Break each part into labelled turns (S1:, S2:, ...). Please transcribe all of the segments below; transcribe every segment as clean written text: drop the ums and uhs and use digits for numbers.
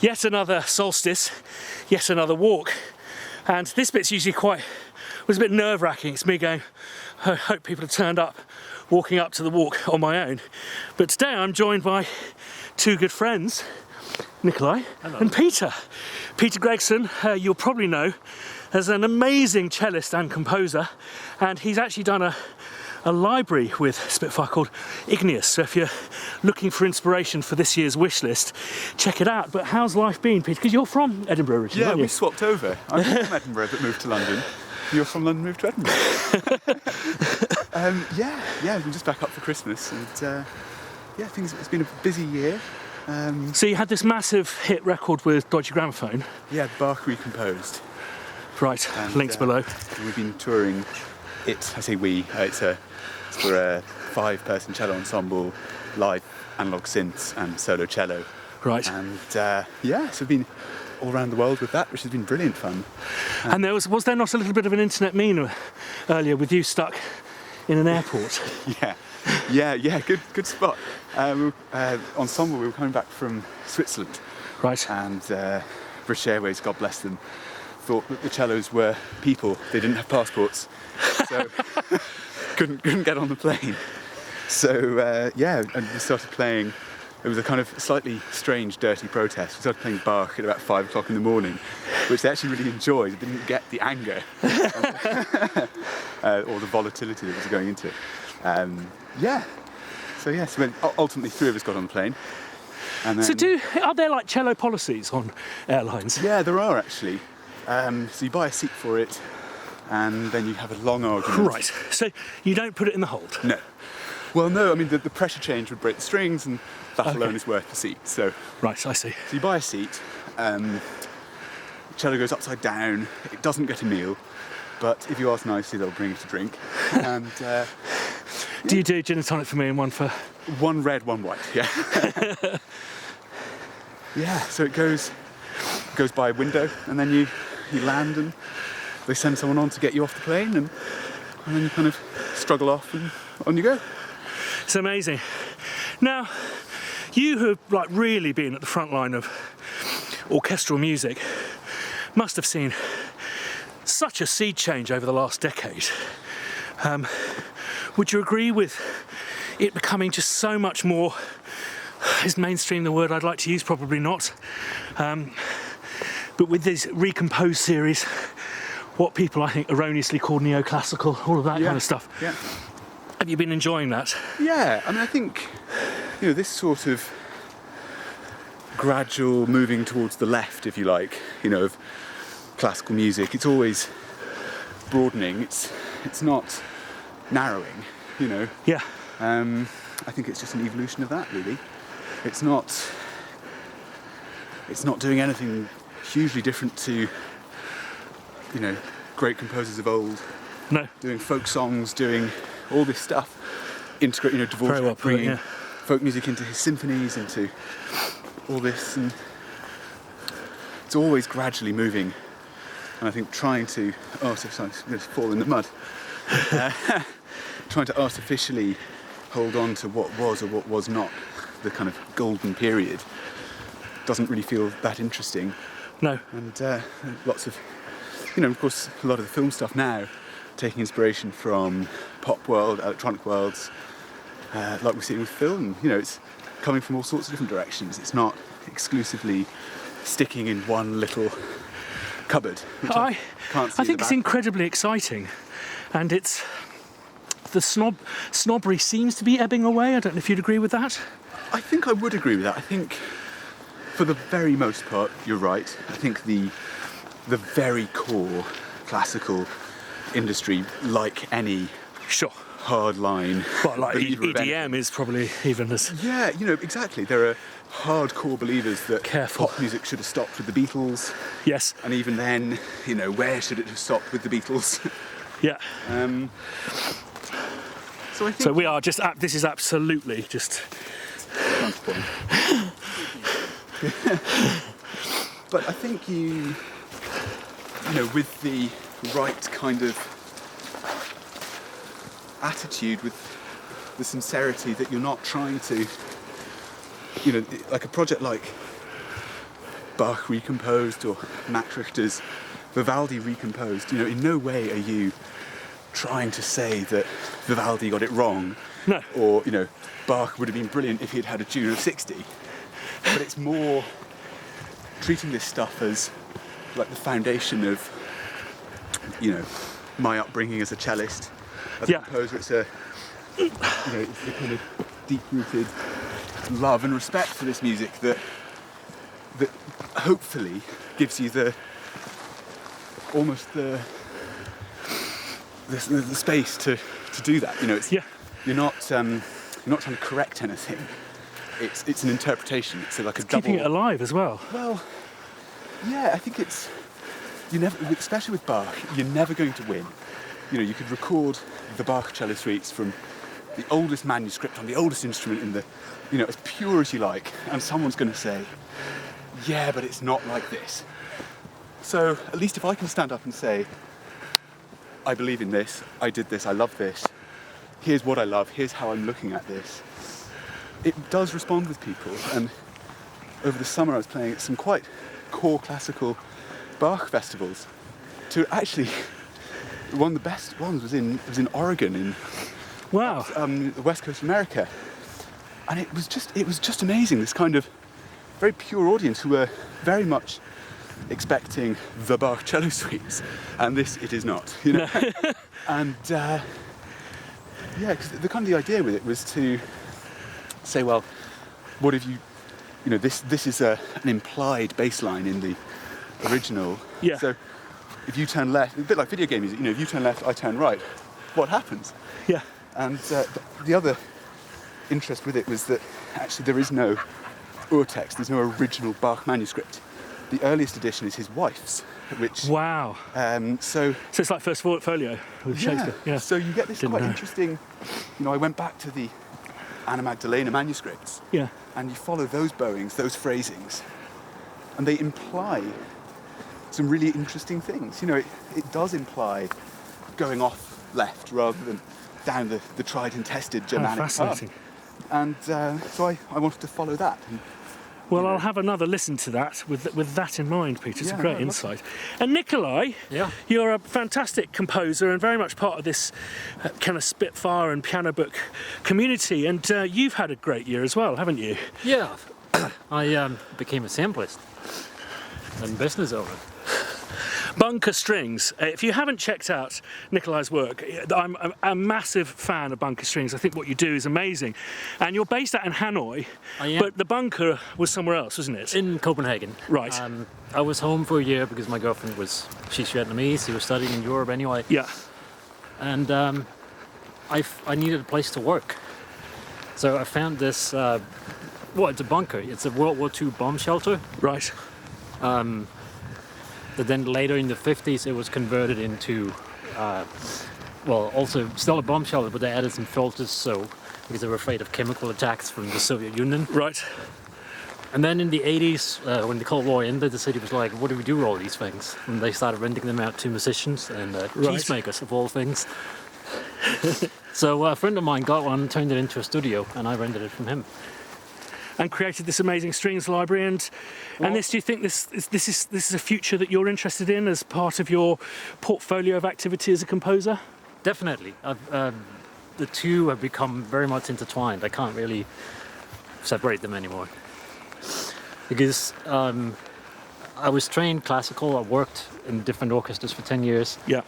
S1: Yet another solstice, yet another walk. And this bit's usually was a bit nerve-wracking. It's me going, I hope people have turned up, walking up to the walk on my own. But today I'm joined by two good friends, Nikolai and Peter. Peter Gregson, you'll probably know as an amazing cellist and composer, and he's actually done a library with Spitfire called Igneous. So if you're looking for inspiration for this year's wish list, check it out. But how's life been, Peter? Because you're from Edinburgh originally, aren't you?
S2: We swapped over. I'm from Edinburgh but moved to London. You're from London, moved to Edinburgh. We're just back up for Christmas, and it's been a busy year.
S1: So you had this massive hit record with Deutsche Grammophon.
S2: Yeah, Bach recomposed.
S1: Right,
S2: and,
S1: links below.
S2: We've been touring it. I say we. It's for a 5-person cello ensemble, live analog synths and solo cello.
S1: Right.
S2: And so we've been all around the world with that, which has been brilliant fun.
S1: And was there not a little bit of an internet meme earlier with you stuck in an airport?
S2: Yeah, good spot. Ensemble, we were coming back from Switzerland.
S1: Right.
S2: And British Airways, God bless them, thought that the cellos were people. They didn't have passports, so couldn't get on the plane. So and we started playing. It was a kind of slightly strange, dirty protest. We started playing Bach at about 5 o'clock in the morning, which they actually really enjoyed. They didn't get the anger or the volatility that was going into it. So ultimately 3 of us got on the plane. And then,
S1: are there like cello policies on airlines?
S2: Yeah, there are actually. So you buy a seat for it, and then you have a long argument.
S1: Right. So you don't put it in the hold?
S2: No. Well, no. I mean, the pressure change would break the strings, and that alone is worth the seat. So.
S1: Right. I see.
S2: So you buy a seat. Cello goes upside down. It doesn't get a meal, but if you ask nicely, they'll bring you a drink. And.
S1: Do you do gin and tonic for me and one for?
S2: One red, one white. Yeah. Yeah. So it goes by a window, and then you land, and they send someone on to get you off the plane, and then you kind of struggle off, and on you go.
S1: It's amazing. Now, you have really been at the front line of orchestral music, must have seen such a sea change over the last decade. Would you agree with it becoming just so much more, is mainstream the word I'd like to use? Probably not. But with this Recompose series, what people I think erroneously call neoclassical, all of that kind of stuff.
S2: Yeah.
S1: Have you been enjoying that?
S2: Yeah, I mean, I think, this sort of gradual moving towards the left, if you like, of classical music, it's always broadening. It's not narrowing,
S1: Yeah.
S2: I think it's just an evolution of that, really. It's not doing anything hugely different to, great composers of old.
S1: No.
S2: Doing folk songs, doing all this stuff. Integrate, Dvorak bringing folk music into his symphonies, into all this, and it's always gradually moving. And I think trying to, I'm going to fall in the mud. Trying to artificially hold on to what was or what was not the kind of golden period doesn't really feel that interesting.
S1: No.
S2: And lots of, of course, a lot of the film stuff now taking inspiration from pop world, electronic worlds, like we're seeing with film. It's coming from all sorts of different directions. It's not exclusively sticking in one little cupboard. I can't see.
S1: I think it's incredibly exciting, and it's the snobbery seems to be ebbing away. I don't know if you'd agree with that.
S2: I think I would agree with that. I think for the very most part, you're right. I think the very core classical industry, like any hard line.
S1: Well, like EDM is probably even as...
S2: Yeah, exactly. There are hardcore believers that pop music should have stopped with the Beatles.
S1: Yes.
S2: And even then, where should it have stopped with the Beatles?
S1: Yeah.
S2: So I think...
S1: So we are just... this is absolutely just...
S2: But I think with the right kind of attitude, with the sincerity that you're not trying to, like a project like Bach recomposed or Max Richter's Vivaldi recomposed. You know, in no way are you trying to say that Vivaldi got it wrong.
S1: No.
S2: Or, you know, Bach would have been brilliant if he had had a tune of 60. But it's more treating this stuff as like the foundation of, you know, my upbringing as a cellist, as a composer. It's a, you know, it's the kind of deep-rooted love and respect for this music that hopefully gives you the almost the space to do that. You know, it's, you're not trying to correct anything. It's an interpretation. It's like a double.
S1: Keeping it alive as well.
S2: Well, yeah, I think it's, you never, especially with Bach, you're never going to win. You know, you could record the Bach cello suites from the oldest manuscript on the oldest instrument in the, you know, as pure as you like, and someone's going to say, yeah, but it's not like this. So at least if I can stand up and say, I believe in this, I did this, I love this, here's what I love, here's how I'm looking at this, it does respond with people. And over the summer I was playing at some quite core classical Bach festivals. To actually, one of the best ones was in Oregon, in the west coast of America, and it was just amazing. This kind of very pure audience who were very much expecting the Bach cello suites, and this it is not, you know. And yeah, because the kind of the idea with it was to say, well, what if you know, this is an implied bass line in the original. Yeah. So if you turn left, a bit like video game music, you know, if you turn left, I turn right, what happens? Yeah. And the other interest with it was that actually there is no urtext, there's no original Bach manuscript. The earliest edition is his wife's, which...
S1: Wow.
S2: So
S1: it's like first folio with Shakespeare. Yeah.
S2: So you get this quite interesting... You know, I went back to the Anna Magdalena manuscripts. Yeah. And you follow those bowings, those phrasings, and they imply some really interesting things. You know, it does imply going off left rather than down the tried and tested Germanic
S1: fascinating.
S2: path. And so I wanted to follow that. And,
S1: well, I'll have another listen to that with that in mind, Peter. It's a great insight. And Nikolai, you're a fantastic composer and very much part of this kind of Spitfire and piano book community. And you've had a great year as well, haven't you?
S3: Yeah, I became a samplist and business owner.
S1: Bunker Strings. If you haven't checked out Nikolai's work, I'm a massive fan of Bunker Strings. I think what you do is amazing. And you're based out in Hanoi, but the bunker was somewhere else, wasn't it?
S3: In Copenhagen.
S1: Right.
S3: I was home for a year because my girlfriend she's Vietnamese, she was studying in Europe anyway.
S1: Yeah.
S3: And I needed a place to work. So I found this, it's a bunker. It's a World War II bomb shelter.
S1: Right.
S3: But then later in the 50s it was converted into, also still a bomb shelter, but they added some filters because they were afraid of chemical attacks from the Soviet Union.
S1: Right.
S3: And then in the 80s, when the Cold War ended, the city was like, what do we do with all these things? And they started renting them out to musicians and cheesemakers, of all things. So a friend of mine got one, turned it into a studio, and I rented it from him.
S1: And created this amazing strings library, and this. Do you think this is a future that you're interested in as part of your portfolio of activity as a composer?
S3: Definitely. The two have become very much intertwined. I can't really separate them anymore because I was trained classical. I worked in different orchestras for 10 years.
S1: Yeah.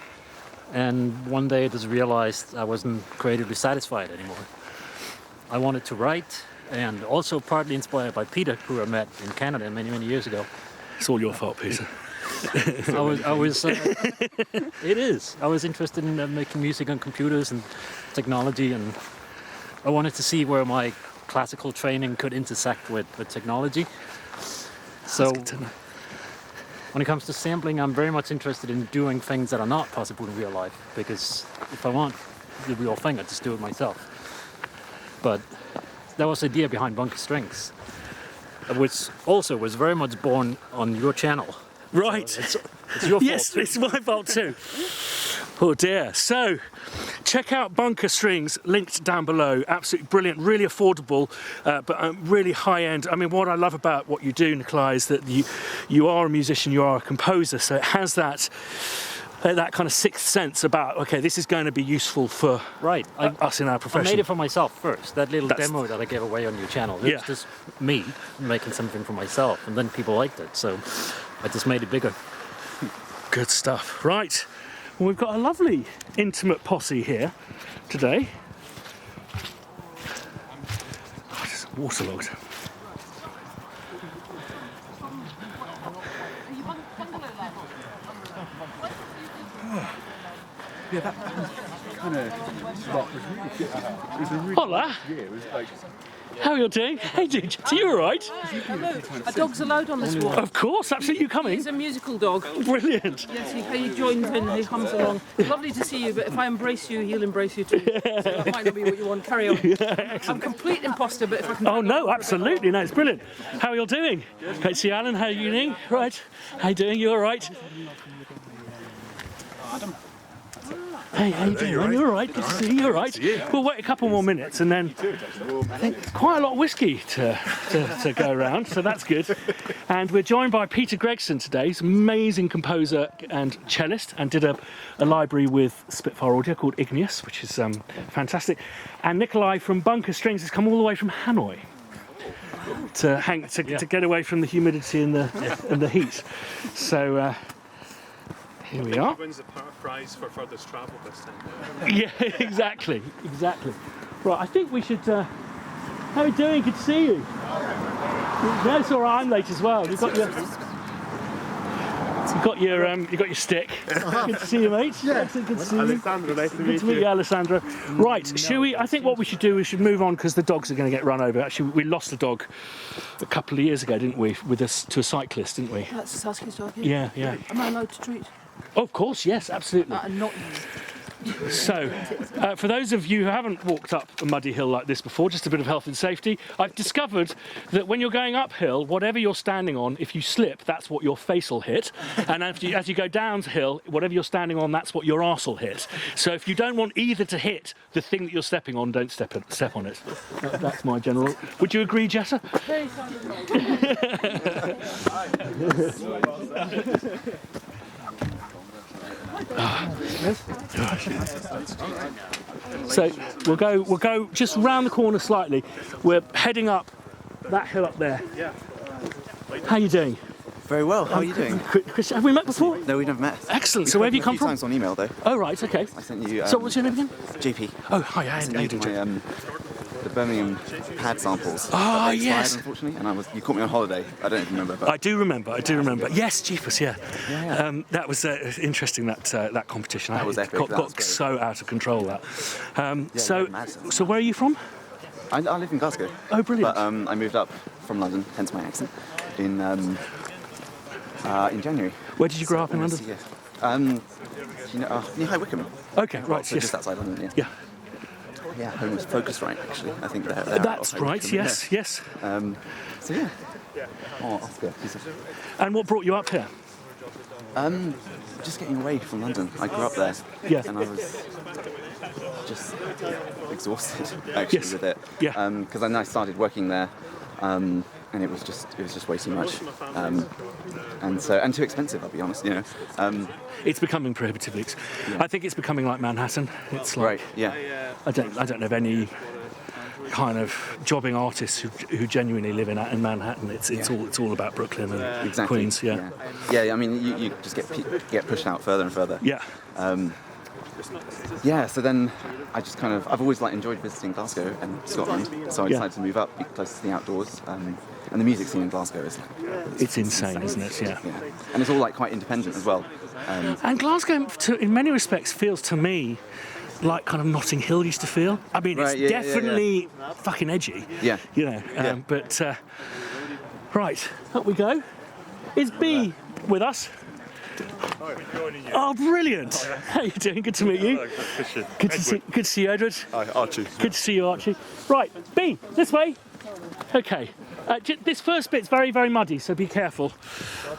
S3: And one day I just realized I wasn't creatively satisfied anymore. I wanted to write. And also partly inspired by Peter, who I met in Canada many, many years ago.
S1: It's all your fault, Peter.
S3: It is. I was interested in making music on computers and technology, and I wanted to see where my classical training could intersect with technology. So when it comes to sampling, I'm very much interested in doing things that are not possible in real life, because if I want the real thing, I just do it myself. But that was the idea behind Bunker Strings, which also was very much born on your channel.
S1: Right.
S3: So it's your fault.
S1: Yes, it's my fault too. Oh dear. So, check out Bunker Strings, linked down below. Absolutely brilliant, really affordable, but really high end. I mean, what I love about what you do, Nikolai, is that you are a musician, you are a composer, so it has that kind of sixth sense about, okay, this is going to be useful for us in our profession.
S3: I made it for myself first. That little demo that I gave away on your channel, it was just me making something for myself, and then people liked it, so I just made it bigger.
S1: Good stuff. Right, well, we've got a lovely intimate posse here today. Oh, just waterlogged.
S2: Yeah, that kind of spot was really good. It was a really
S1: Hola.
S2: Yeah, it was like.
S1: How are you doing? Hey, dude, are you all right?
S4: Hello. Are dogs allowed on this walk?
S1: Of course, absolutely. You coming?
S4: He's a musical dog.
S1: Brilliant.
S4: Yes, he joins in, he hums along. Lovely to see you, but if I embrace you, he'll embrace you too. So that might not be what you want. Carry on. I'm a complete imposter, but if I can...
S1: Oh, no, absolutely. No, it's brilliant. How are you all doing? Great to see Alan. How are you doing? Right. How you doing? You all right? Hey, how you doing? Right? You all right? Good to see you. All right? We'll wait a couple more minutes and then I think quite a lot of whiskey to go around, so that's good. And we're joined by Peter Gregson today. He's an amazing composer and cellist, and did a library with Spitfire Audio called Igneous, which is fantastic. And Nikolai from Bunker Strings has come all the way from Hanoi to get away from the humidity and the heat. So. Here we are.
S5: He wins the prize for furthest travel this time.
S1: Yeah, exactly. Right, I think we should. How are you doing? Good to see you. No, it's all right. I'm late as well. You've got your stick. Good to see you, mate. Yeah. Excellent. Good to see you.
S5: Alessandro, nice to meet you.
S1: Good to meet you, Alessandro. Right, shall we? I think what we should do, we should move on because the dogs are going to get run over. Actually, we lost a dog a couple of years ago, didn't we? With us to a cyclist, didn't we?
S4: That's Saskia's dog.
S1: Yeah.
S4: Am I allowed to treat?
S1: Oh, of course, yes, absolutely.
S4: Not
S1: So, for those of you who haven't walked up a muddy hill like this before, just a bit of health and safety, I've discovered that when you're going uphill, whatever you're standing on, if you slip, that's what your face will hit. And as you go downhill, whatever you're standing on, that's what your arse will hit. So if you don't want either to hit the thing that you're stepping on, don't step on it. That's my general... Would you agree, Jessa? So we'll go just round the corner slightly. We're heading up that hill up there. How are you doing?
S6: Very well. How are you doing?
S1: Chris, have we met before?
S6: No, we've never met.
S1: Excellent. So where have you come
S6: A few
S1: from?
S6: times on email though.
S1: Oh right, okay.
S6: I sent you.
S1: So what's your name again?
S6: JP.
S1: Oh hi, how you doing?
S6: My, the Birmingham pad samples.
S1: Oh,
S6: They expired,
S1: yes.
S6: Unfortunately, and you caught me on holiday. I don't know if you remember. But
S1: I do remember. Yes, Jeepers, yeah. That was interesting. That competition.
S6: That was epic.
S1: Got
S6: That was great.
S1: so out of control. That.
S6: mad.
S1: So where are you from?
S6: I live in Glasgow.
S1: Oh, brilliant.
S6: But I moved up from London, hence my accent, in January.
S1: Where did you grow up in London?
S6: Near High Wycombe.
S1: Okay, right.
S6: So
S1: Yes.
S6: just outside London.
S1: Yeah.
S6: Yeah, home was Focusrite actually. I think they're
S1: That's
S6: out of
S1: right.
S6: Wycombe,
S1: Yes.
S6: So yeah. Oh, Oscar.
S1: And what brought you up here?
S6: Just getting away from London. I grew up there.
S1: Yeah.
S6: And I was just exhausted actually
S1: Yes.
S6: with it.
S1: Yeah.
S6: Because then I started working there, and it was just way too much. And too expensive, I'll be honest. You know.
S1: It's becoming prohibitively. I think it's becoming like Manhattan. It's like
S6: Right. Yeah.
S1: I don't know of any kind of jobbing artists who genuinely live in Manhattan. It's all about Brooklyn and
S6: Exactly.
S1: Queens. Yeah.
S6: I mean, you just get pushed out further and further.
S1: Yeah.
S6: So then I've always enjoyed visiting Glasgow and Scotland, so I decided to move up, be close to the outdoors, and the music scene in Glasgow is
S1: It's insane, isn't it? Yeah.
S6: And it's all quite independent as well.
S1: And Glasgow, in many respects, feels to me like kind of Notting Hill used to feel. I mean, it's definitely fucking edgy.
S6: Yeah.
S1: You know, but right, up we go. Is B with us? Oh, brilliant! How you doing? Good to meet you. Good to see you, Edward.
S5: Hi, Archie.
S1: Good to see you, Archie. Right, B, this way. Okay. This first bit's very, very muddy, so be careful. I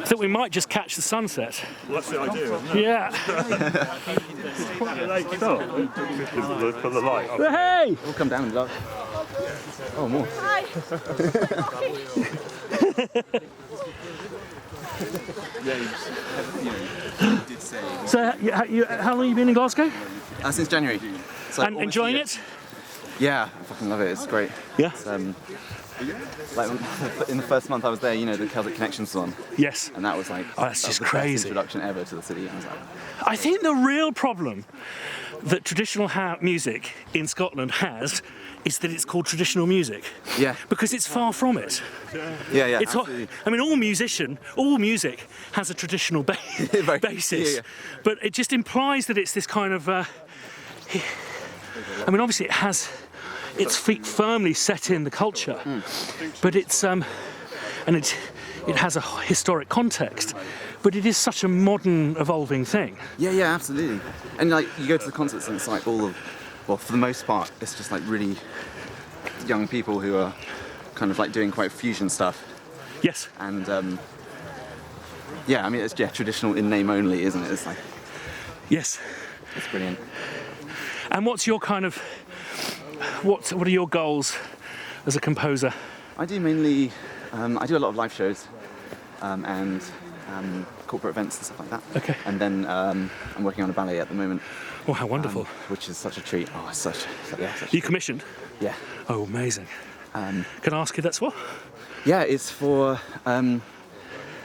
S1: think we might just catch the sunset.
S5: Well, that's the idea, isn't it?
S1: Yeah.
S5: Quite a late start for the light.
S1: Hey!
S6: We'll come down and look. Oh, more. You did say.
S1: So, how long have you been in Glasgow?
S6: Since January. So
S1: And enjoying it?
S6: Yeah, I fucking love it. It's great.
S1: Yeah.
S6: It's, like in the first month I was there, you know, the Celtic Connections was on,
S1: Yes.
S6: and that was like
S1: that's
S6: that was
S1: just
S6: the
S1: crazy.
S6: best introduction ever to the city. I was like,
S1: I think the real problem that traditional music in Scotland has is that it's called traditional music.
S6: yeah,
S1: Because it's far from it.
S6: yeah, yeah.
S1: It's
S6: absolutely.
S1: I mean, all music has a traditional
S6: Very-
S1: basis,
S6: yeah.
S1: but it just implies that it's this kind of. I mean, obviously, it has its feet firmly set in the culture, but it's and it has a historic context, but it is such a modern, evolving thing.
S6: Yeah, yeah, absolutely. And like you go to the concerts and it's like all of, well, for the most part, it's just like really young people who are kind of like doing quite fusion stuff.
S1: Yes.
S6: And yeah, I mean, it's traditional in name only, isn't it? It's like,
S1: Yes.
S6: it's brilliant.
S1: And what's your kind of what are your goals as a composer?
S6: I do mainly, I do a lot of live shows and corporate events and stuff like that.
S1: Okay.
S6: And then I'm working on a ballet at the moment,
S1: Oh, how wonderful.
S6: which is such a treat. Oh, it's such
S1: You commissioned?
S6: yeah.
S1: Oh, amazing. Can I ask you that's what?
S6: Yeah, it's for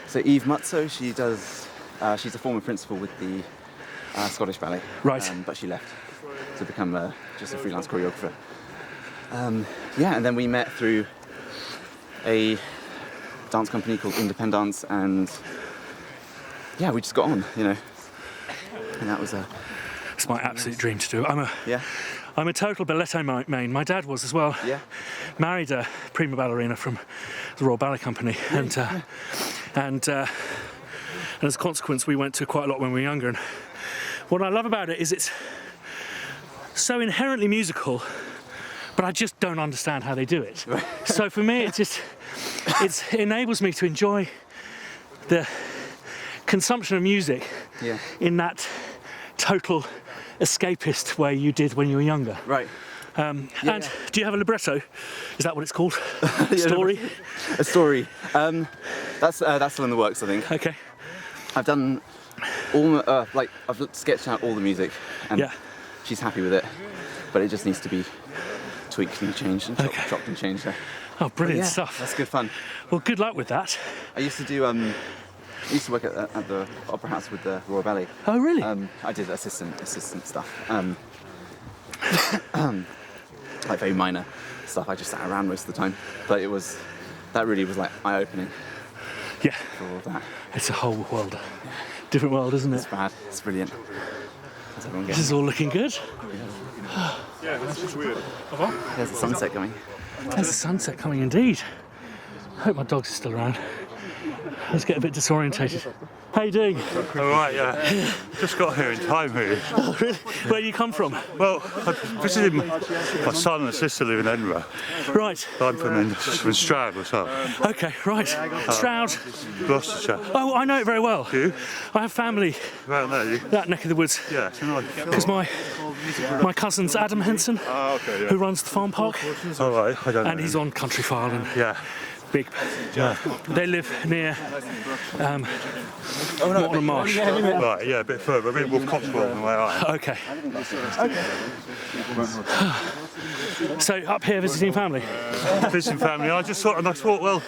S6: so Eve Mutzo. She does. She's a former principal with the Scottish Ballet.
S1: Right.
S6: But she left to become just a freelance choreographer. Yeah, and then we met through a dance company called Independence, and yeah, we just got on, you know. And that was a
S1: It's my absolute dream to do.
S6: yeah,
S1: I'm a total ballet main. My dad was as well.
S6: yeah,
S1: Married a prima ballerina from the Royal Ballet Company, and as a consequence, we went to quite a lot when we were younger. And what I love about it is it's so inherently musical, but I just don't understand how they do it. So for me, it enables me to enjoy the consumption of music
S6: yeah.
S1: in that total escapist way you did when you were younger.
S6: Right.
S1: And do you have a libretto? Is that what it's called? Story?
S6: A story. That's still in the works, I think.
S1: Okay.
S6: I've done all I've sketched out all the music, and
S1: Yeah.
S6: she's happy with it, but it just needs to be tweaked and changed and chopped and changed.
S1: Oh, brilliant
S6: Yeah,
S1: stuff.
S6: that's good fun.
S1: Well, good luck with that.
S6: I used to do I used to work at the Opera House with the Royal Ballet.
S1: Oh, really?
S6: I did assistant stuff. Like very minor stuff. I just sat around most of the time, but that really was like eye-opening
S1: Yeah.
S6: for all that.
S1: It's a whole world. Different world, isn't
S6: It's
S1: it?
S6: bad. It's brilliant. How's everyone
S1: This
S6: getting?
S1: is all looking good.
S5: Yeah, this is weird.
S6: There's the sunset coming.
S1: There's the sunset coming indeed. I hope my dogs are still around. Let's get a bit disorientated. How you doing?
S5: All right, yeah. Just got here in time, really.
S1: Oh, really? Where you come from?
S5: Well, I visited my son and sister live in Edinburgh.
S1: Right.
S5: I'm from Stroud myself,
S1: Okay, right. Stroud.
S5: Gloucestershire.
S1: Oh, I know it very well.
S5: You?
S1: I have family
S5: Well, no, you?
S1: that neck of the woods.
S5: Yeah, it's a nice.
S1: Because my cousin's Adam Henson,
S5: Oh, okay,
S1: who runs the farm park,
S5: All right, I don't know.
S1: and he's on Country File and
S5: Yeah.
S1: big.
S5: Yeah.
S1: They live near Morton Marsh.
S5: Right, yeah, a bit further, a bit more Cotswold than where I am.
S1: Okay. So up here visiting family.
S5: Visiting family, I thought, well,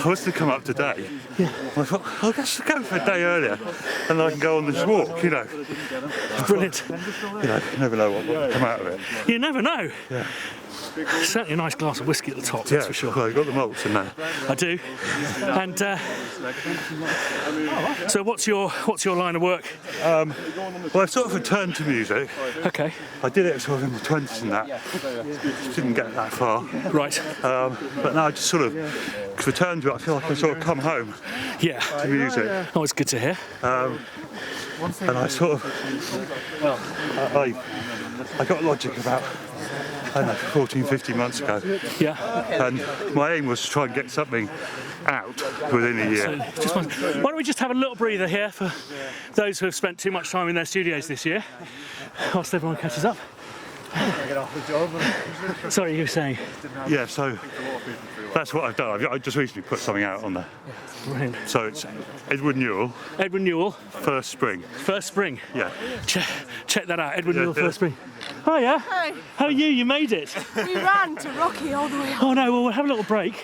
S5: I was to come up today. Yeah. I thought, I'll just go for a day earlier, and I can go on this walk, you know.
S1: Brilliant.
S5: You know, you never know what will come out of it.
S1: You never know.
S5: Yeah.
S1: Certainly a nice glass of whiskey at the top,
S5: Yeah,
S1: that's for sure.
S5: Well, you've got the malts in there.
S1: I do. And so what's your line of work?
S5: Well, I sort of returned to music.
S1: Okay.
S5: I did it sort of in my 20s and that. Didn't get that far.
S1: Right.
S5: But now I just sort of returned to it. I feel like I sort of come home
S1: Yeah.
S5: to music.
S1: Oh, it's good to hear.
S5: And I sort of, I got logic about I don't know, 14, 15 months ago.
S1: Yeah.
S5: And my aim was to try and get something out within a year.
S1: Why don't we just have a little breather here for those who have spent too much time in their studios this year, whilst everyone catches up. Sorry, you were saying?
S5: Yeah, so that's what I've done. I just recently put something out on there.
S1: Brilliant.
S5: So it's Edward Newell,
S1: Edward Newell,
S5: First Spring.
S1: First Spring.
S5: Yeah.
S1: Check that out, Edward
S5: Yeah,
S1: Newell,
S5: yeah.
S1: First Spring. Hiya.
S7: Hi.
S1: How are you? You made it.
S7: We ran to Rocky all the way up.
S1: Oh no, well we'll have a little break.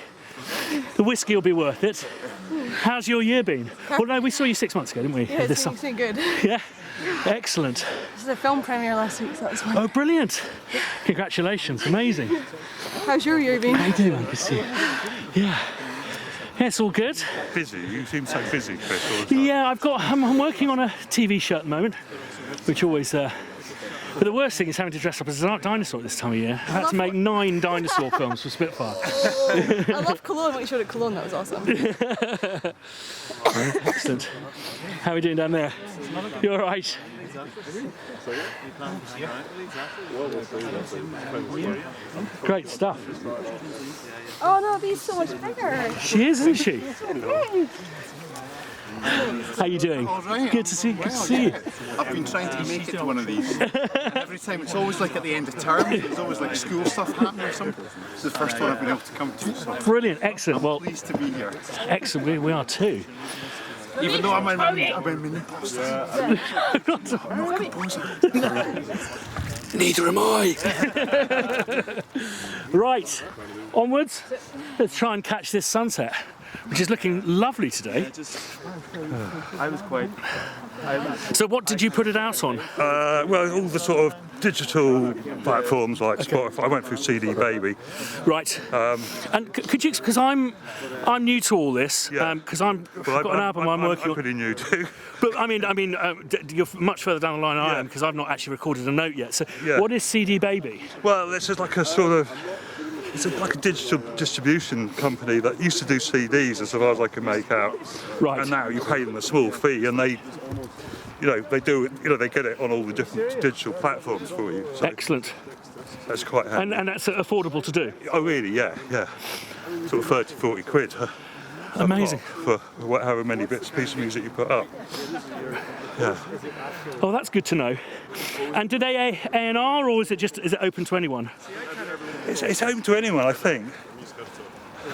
S1: The whiskey will be worth it. How's your year been? Well no, we saw you 6 months ago, didn't we?
S7: Yeah,
S1: This
S7: it's been good.
S1: Yeah. Excellent.
S7: This is a film premiere last week, so that's fun.
S1: Oh, brilliant. Congratulations. Amazing.
S7: How's your year been?
S1: How you doing, man? Good to see you. Yeah. Yeah, it's all good.
S5: Busy. You seem so busy, Chris, all the time.
S1: Yeah, I'm working on a TV show at the moment, which always. But the worst thing is having to dress up as a dinosaur this time of year. I had to make 9 dinosaur films for Spitfire.
S7: I love Cologne. What you showed at Cologne, that was awesome.
S1: Excellent. How are we doing down there? You all right? Great stuff.
S7: Oh no, these so much bigger.
S1: She is, isn't she?
S7: Big.
S1: How you doing?
S8: right.
S1: Good to see. Good to see you.
S8: I've been trying to make it to one of these. And every time it's always like at the end of term, there's always like school stuff happening or something. It's the first one I've been able to come to, so
S1: Brilliant. Excellent. Well,
S8: pleased to be here.
S1: excellent. We are too.
S8: Even though I'm a mini poster.
S1: Neither am I. Right, onwards. Let's try and catch this sunset, which is looking lovely today. So what did you put it out on?
S5: Well, all the sort of digital platforms like Spotify. I went through CD Baby.
S1: Right. And could you, because I'm new to all this,
S5: Yeah.
S1: because I've got an album I'm working
S5: I'm
S1: on.
S5: pretty new too.
S1: But I mean, you're much further down the line than I
S5: Yeah.
S1: am, because I've not actually recorded a note yet. So
S5: Yeah.
S1: what is CD Baby?
S5: Well, this is like a sort of, like a digital distribution company that used to do CDs as far as I can make out.
S1: Right.
S5: And now you pay them a small fee and they, they do it, they get it on all the different digital platforms for you. So
S1: Excellent.
S5: that's quite handy.
S1: And that's affordable to do.
S5: Oh really, yeah. Sort of 30, 40 quid.
S1: Amazing.
S5: For however many piece of music you put up. Yeah.
S1: Oh, that's good to know. And do they A&R, or is it open to anyone?
S5: It's open to anyone, I think.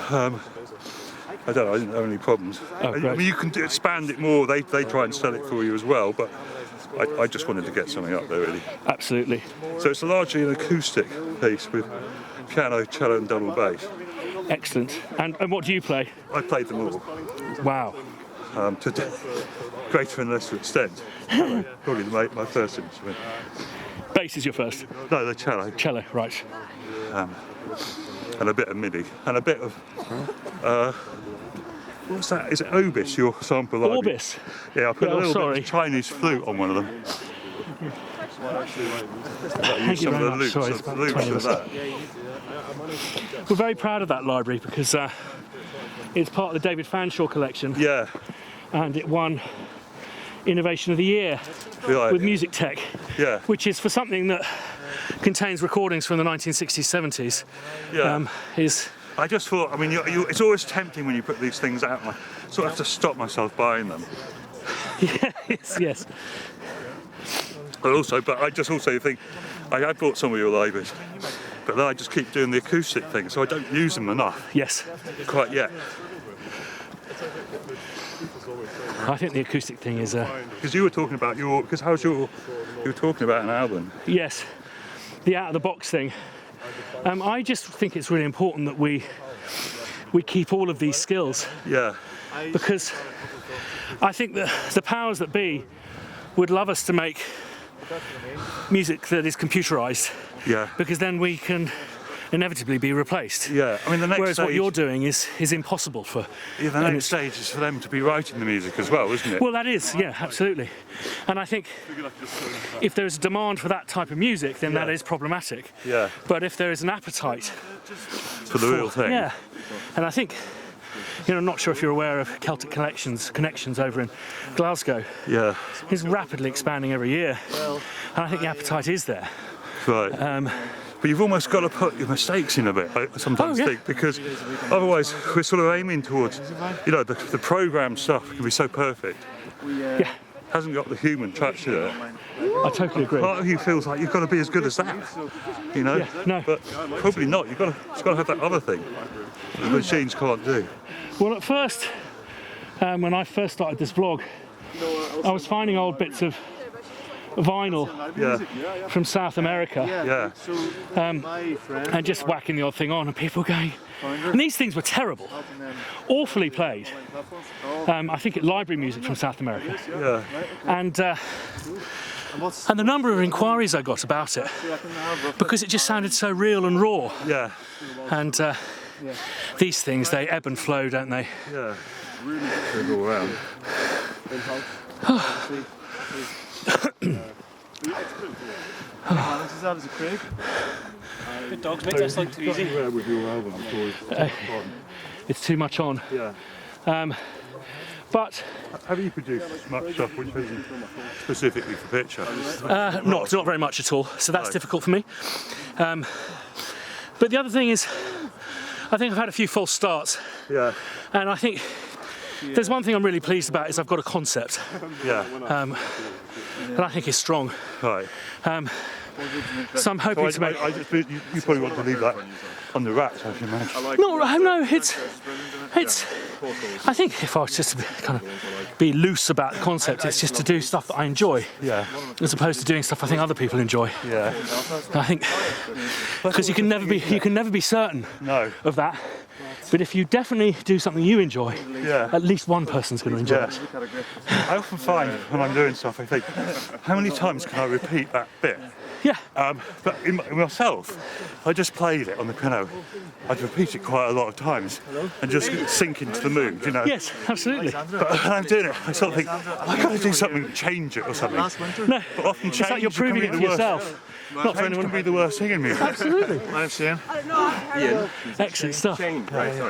S5: I don't know, I didn't have any problems.
S1: Oh,
S5: I
S1: great.
S5: mean, you can expand it more, they try and sell it for you as well, but I just wanted to get something up there, really.
S1: Absolutely.
S5: So it's largely an acoustic piece with piano, cello and double bass.
S1: Excellent. And what do you play?
S5: I played them all,
S1: Wow.
S5: to greater and lesser extent. Probably my first instrument.
S1: Bass is your first.
S5: No, the cello.
S1: Cello, right.
S5: And a bit of MIDI, and a bit of, what's that? Is it Obis, your sample library?
S1: Orbis.
S5: Yeah, I put
S1: Yeah,
S5: a little
S1: sorry.
S5: bit of Chinese flute on one of them.
S1: Thank you
S5: Some
S1: very
S5: of the
S1: much.
S5: loops,
S1: Sorry, it's
S5: of,
S1: about
S5: loops
S1: 20
S5: of
S1: minutes.
S5: that.
S1: We're very proud of that library because it's part of the David Fanshawe collection,
S5: Yeah,
S1: and it won Innovation of the Year
S5: right.
S1: with Music Tech,
S5: Yeah,
S1: which is for something that contains recordings from the 1960s, 70s.
S5: yeah.
S1: Is
S5: I just thought, I mean, it's always tempting when you put these things out, and I sort of have to stop myself buying them.
S1: yes.
S5: But I just also think, I had bought some of your libraries, but then I just keep doing the acoustic thing, so I don't use them enough
S1: Yes.
S5: quite yet.
S1: I think the acoustic thing is
S5: Because you were talking about you were talking about an album.
S1: yes, the out of the box thing. I just think it's really important that we keep all of these skills,
S5: Yeah,
S1: because I think that the powers that be would love us to make music that is computerized,
S5: yeah.
S1: because then we can inevitably be replaced.
S5: Yeah, I mean the next
S1: Whereas
S5: stage,
S1: what you're doing is impossible for.
S5: yeah, the
S1: and
S5: next stage is for them to be writing the music as well, isn't it?
S1: Well, that is, yeah, absolutely. And I think if there is a demand for that type of music, then that
S5: Yeah.
S1: is problematic.
S5: Yeah,
S1: But if there is an appetite
S5: for the real thing.
S1: yeah, and I think, I'm not sure if you're aware of Celtic Connections over in Glasgow.
S5: Yeah,
S1: It's rapidly expanding every year, and I think the appetite is there.
S5: right. but you've almost got to put your mistakes in a bit, I sometimes think, because otherwise we're sort of aiming towards, you know, the programmed stuff can be so perfect.
S1: Yeah,
S5: Hasn't got the human touch to it.
S1: I totally agree.
S5: Part of you feels like you've got to be as good as that, you know?
S1: Yeah, no.
S5: But probably not. It's got to have that other thing that the machines can't do.
S1: Well, at first, when I first started this vlog, I was finding old bits of vinyl from South America and just whacking the odd thing on, and people going, and these things were terrible, awfully played. I think library music from South America. And the number of inquiries I got about it, because it just sounded so real and raw. And these things, they ebb and flow, don't they?
S5: They go around.
S3: Good dogs, mate. That's like too easy.
S1: It's too much on. But
S5: have you produced much stuff which isn't specifically for picture?
S1: not very much at all, so that's difficult for me. But the other thing is, I think I've had a few false starts. And I think there's one thing I'm really pleased about is I've got a concept. And I think it's strong.
S5: Right.
S1: So I'm hoping to make.
S5: You probably want to leave that on the racks, I should imagine.
S1: No, it's. I think if I was just to kind of be loose about the concept, it's just to do stuff that I enjoy, as opposed to doing stuff I think other people enjoy. I think because you can never be certain of that. But if you definitely do something you enjoy, at least one person's going to enjoy it.
S5: I often find when I'm doing stuff, I think, how many times can I repeat that bit? But in myself, I just played it on the piano. I'd repeat it quite a lot of times and just sink into the mood, you know.
S1: Yes, absolutely.
S5: But when I'm doing it, I sort of think, I've got to do something, change it or something.
S1: No,
S5: but often change,
S1: it's like you're proving it to yourself. Not for anyone
S5: to be the worst thing in music.
S1: Absolutely.
S8: My name's Shane.
S1: Ian. Excellent stuff.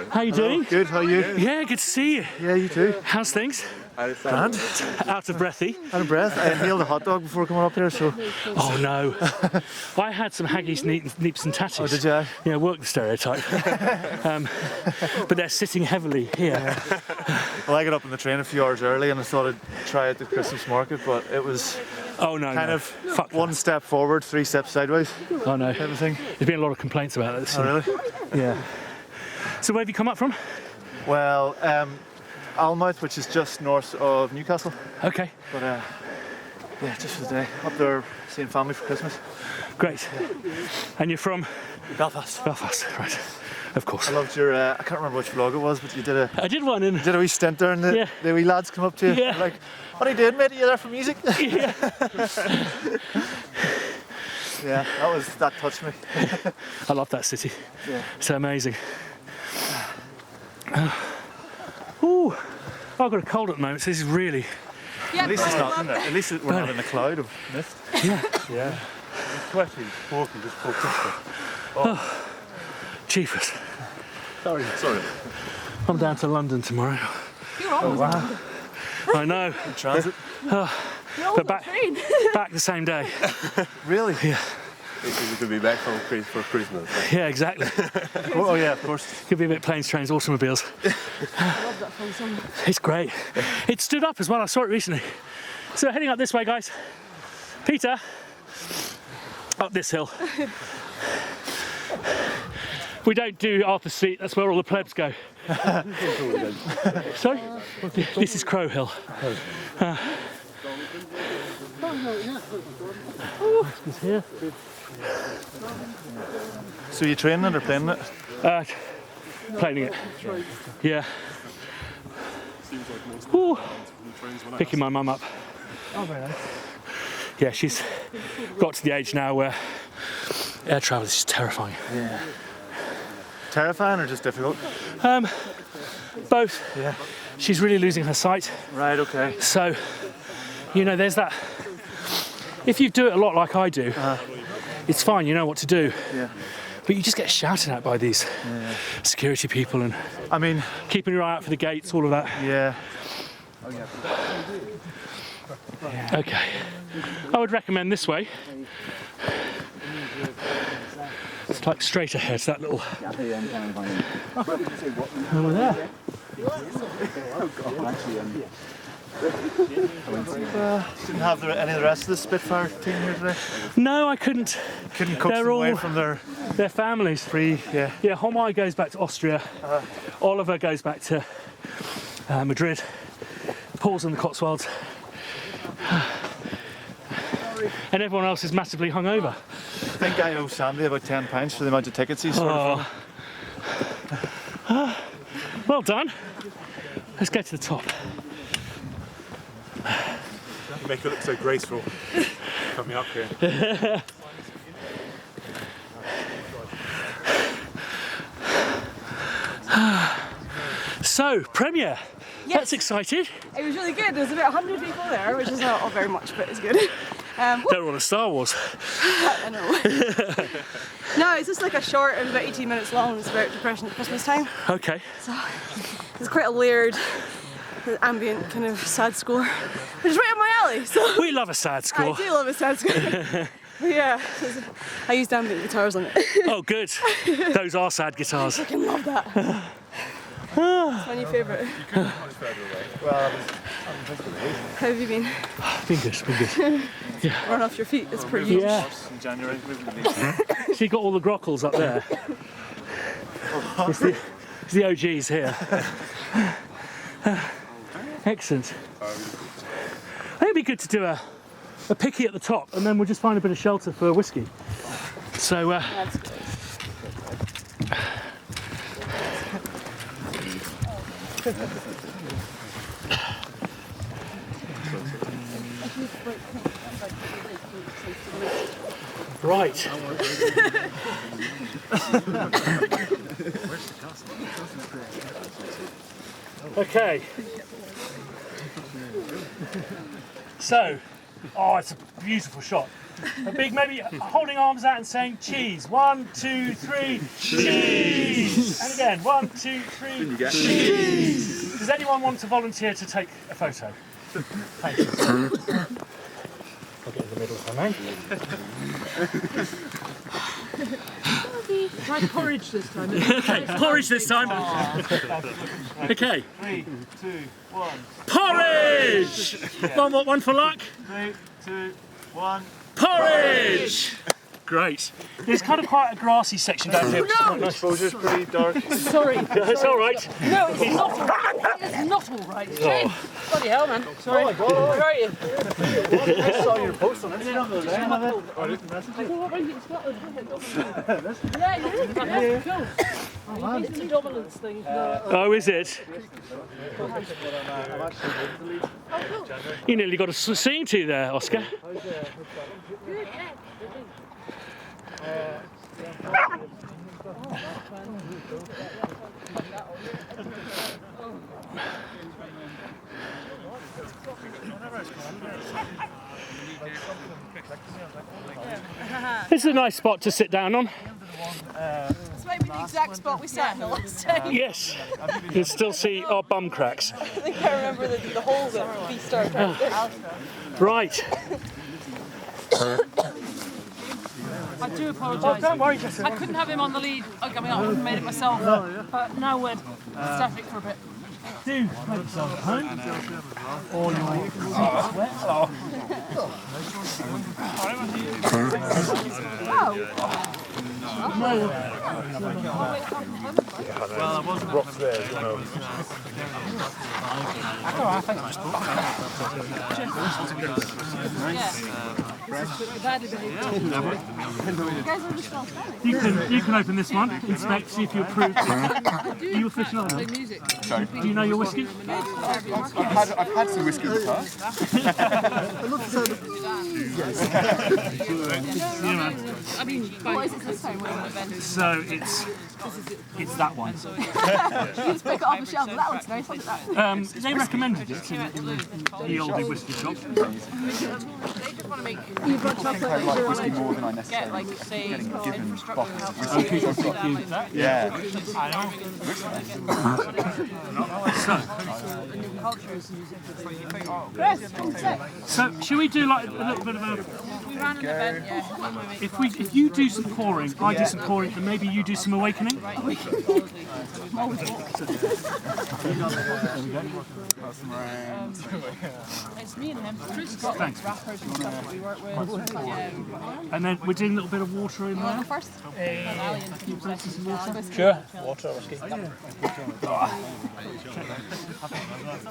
S1: How you doing?
S8: Good, how are you?
S1: Yeah, good to see you.
S8: Yeah, you too.
S1: How's things?
S8: Grand.
S1: Out of breathy.
S8: Out of breath. I inhaled a hot dog before coming up here, so.
S1: Oh no. I had some haggis, neeps and tatties.
S8: Oh, did you?
S1: Yeah, work the stereotype. But they're sitting heavily here.
S8: Well, I got up on the train a few hours early and I thought I'd try at the Christmas market, but it was kind of one step forward, 3 steps sideways.
S1: Oh no.
S8: Everything.
S1: There's been a lot of complaints about this.
S8: Oh really?
S1: Yeah. So where have you come up from?
S8: Well, Almouth, which is just north of Newcastle.
S1: Okay.
S8: But yeah, just for the day. Up there seeing family for Christmas.
S1: Great. And you're from?
S8: Belfast.
S1: Belfast, right. Of course.
S8: I loved your, I can't remember which vlog it was, but you did a...
S1: I did one in...
S8: You did a wee stint there and the wee lads come up to you.
S1: Yeah.
S8: Like, what are you doing, mate? Are you there for music?
S1: Yeah.
S8: Yeah, that touched me.
S1: I love that city.
S8: Yeah.
S1: It's amazing. Ooh, I've got a cold at the moment, so this is really...
S8: At least it's not, at least we're not in a cloud of mist.
S1: Yeah.
S5: Yeah. I'm sweaty, walking just before Christmas.
S1: Oh, jeepers.
S8: Sorry.
S1: I'm down to London tomorrow.
S7: Oh,
S8: wow.
S1: I know.
S8: In transit.
S1: But back the same day.
S8: Really?
S1: Yeah.
S9: You could be back for Christmas.
S1: Yeah, exactly.
S8: Oh yeah, of course.
S1: Could be a bit planes, trains, automobiles.
S7: I love that film so much.
S1: It's great. It stood up as well, I saw it recently. So heading up this way, guys. Peter, up this hill. We don't do Arthur's Seat, that's where all the plebs go. Sorry? This is Crow Hill. It's here.
S8: So you training it or playing it?
S1: Playing it. Yeah. Ooh. Picking my mum up.
S8: Oh, very nice.
S1: Yeah, she's got to the age now where air travel is just terrifying.
S8: Yeah. Terrifying or just difficult?
S1: Both.
S8: Yeah.
S1: She's really losing her sight.
S8: Right, okay.
S1: So, you know, there's that. If you do it a lot like I do, it's fine, you know what to do.
S8: Yeah.
S1: But you just get shouted at by these security people and
S8: I mean,
S1: keeping your eye out for the gates, all of that.
S8: yeah.
S1: Okay. I would recommend this way. like straight ahead, that little... Over there.
S8: Didn't have any of the rest of the Spitfire team here today?
S1: No, I couldn't.
S8: Couldn't coax them away from their
S1: families.
S8: yeah.
S1: Yeah, Homai goes back to Austria. Oliver goes back to Madrid. Paul's in the Cotswolds. And everyone else is massively hungover.
S8: I think I owe Sandy about £10 for the amount of tickets he's sort of.
S1: Well done. Let's get to the top.
S5: You make it look so graceful coming up here.
S1: So, premiere.
S7: Yes.
S1: That's excited.
S7: It was really good. There's about 100 people there, which is not very much, but it's good.
S1: Don't want a Star Wars.
S7: I know. No, it's just like a short, it was about 18 minutes long. It's about depression at Christmas time.
S1: Okay.
S7: So it's quite a layered, ambient kind of sad score, which is right up my alley. So
S1: We love a sad score.
S7: I do love a sad score. But yeah, I use ambient guitars on it.
S1: Oh, good. Those are sad guitars.
S7: I fucking love that. It's my new favourite. How have you been?
S1: Been good.
S7: Run off your feet, it's pretty huge.
S1: Yeah.
S8: In January.
S1: So you got all the grockles up there. It's the OGs here. Excellent. I think it'd be good to do a picky at the top, and then we'll just find a bit of shelter for whiskey. So.
S7: That's good.
S1: Right. Okay. So, oh, it's a beautiful shot. A big, maybe holding arms out and saying cheese. 1, 2, 3, cheese. And again, 1, 2, 3, cheese. Does anyone want to volunteer to take a photo? Thank you. I'll get in the middle if I may.
S4: Try porridge this time.
S1: Okay, porridge this time. Okay.
S8: 3, 2, 1.
S1: Porridge! One for luck.
S8: 3, 2, 1.
S1: Porridge! Great. There's kind of quite a grassy section down here.
S8: The exposure's pretty dark.
S4: Sorry.
S1: It's all right.
S4: No, it's not all right. It's not all right.
S1: Oh.
S4: Bloody hell, man. Sorry.
S8: Oh my God.
S4: Where are you?
S8: I saw your post on Instagram the other day.
S4: Yeah, yeah, cool. It's the dominance thing.
S1: Oh, is it? You nearly got a sing to there, Oscar. This is a nice spot to sit down on.
S7: This might be the exact spot we sat in the last time.
S1: Yes, you can still see our bum cracks.
S7: I think I remember the holes that we started.
S1: Right.
S4: I do apologise.
S1: Oh, don't worry, Jessica.
S4: I couldn't have him on the lead. I mean, I would have made it myself. But now we're static for a bit.
S1: Do make yourself at home. Or your seat's wet.
S8: Well, I wasn't rocks there, you know.
S4: Badly behaved.
S1: You can open this one, inspect, see if you approve. Are you aficionado?
S4: Play music.
S1: Do you know your whiskey?
S2: I've had some whiskey in the past.
S4: I mean,
S7: What is it this time?
S1: So it's that one.
S7: You just pick it off the shelf. That looks nice. Look at that.
S1: They recommended it in the oldie whiskey shop.
S4: they just want to make
S7: You've got chocolate.
S2: I like whiskey more than I
S4: get
S2: necessarily
S4: like say
S2: getting given
S4: infrastructure.
S2: bottles of whiskey. Yeah.
S1: So should we do like a little bit of a
S4: We ran an event, yeah.
S1: If you do some pouring, I do some pouring, and maybe you do some awakening.
S4: It's me and him. Chris got
S1: Thanks.
S4: rappers and stuff that we work with. Yeah.
S1: And then we're doing a little bit of water in there.
S7: First.
S1: Sure. Water, whiskey.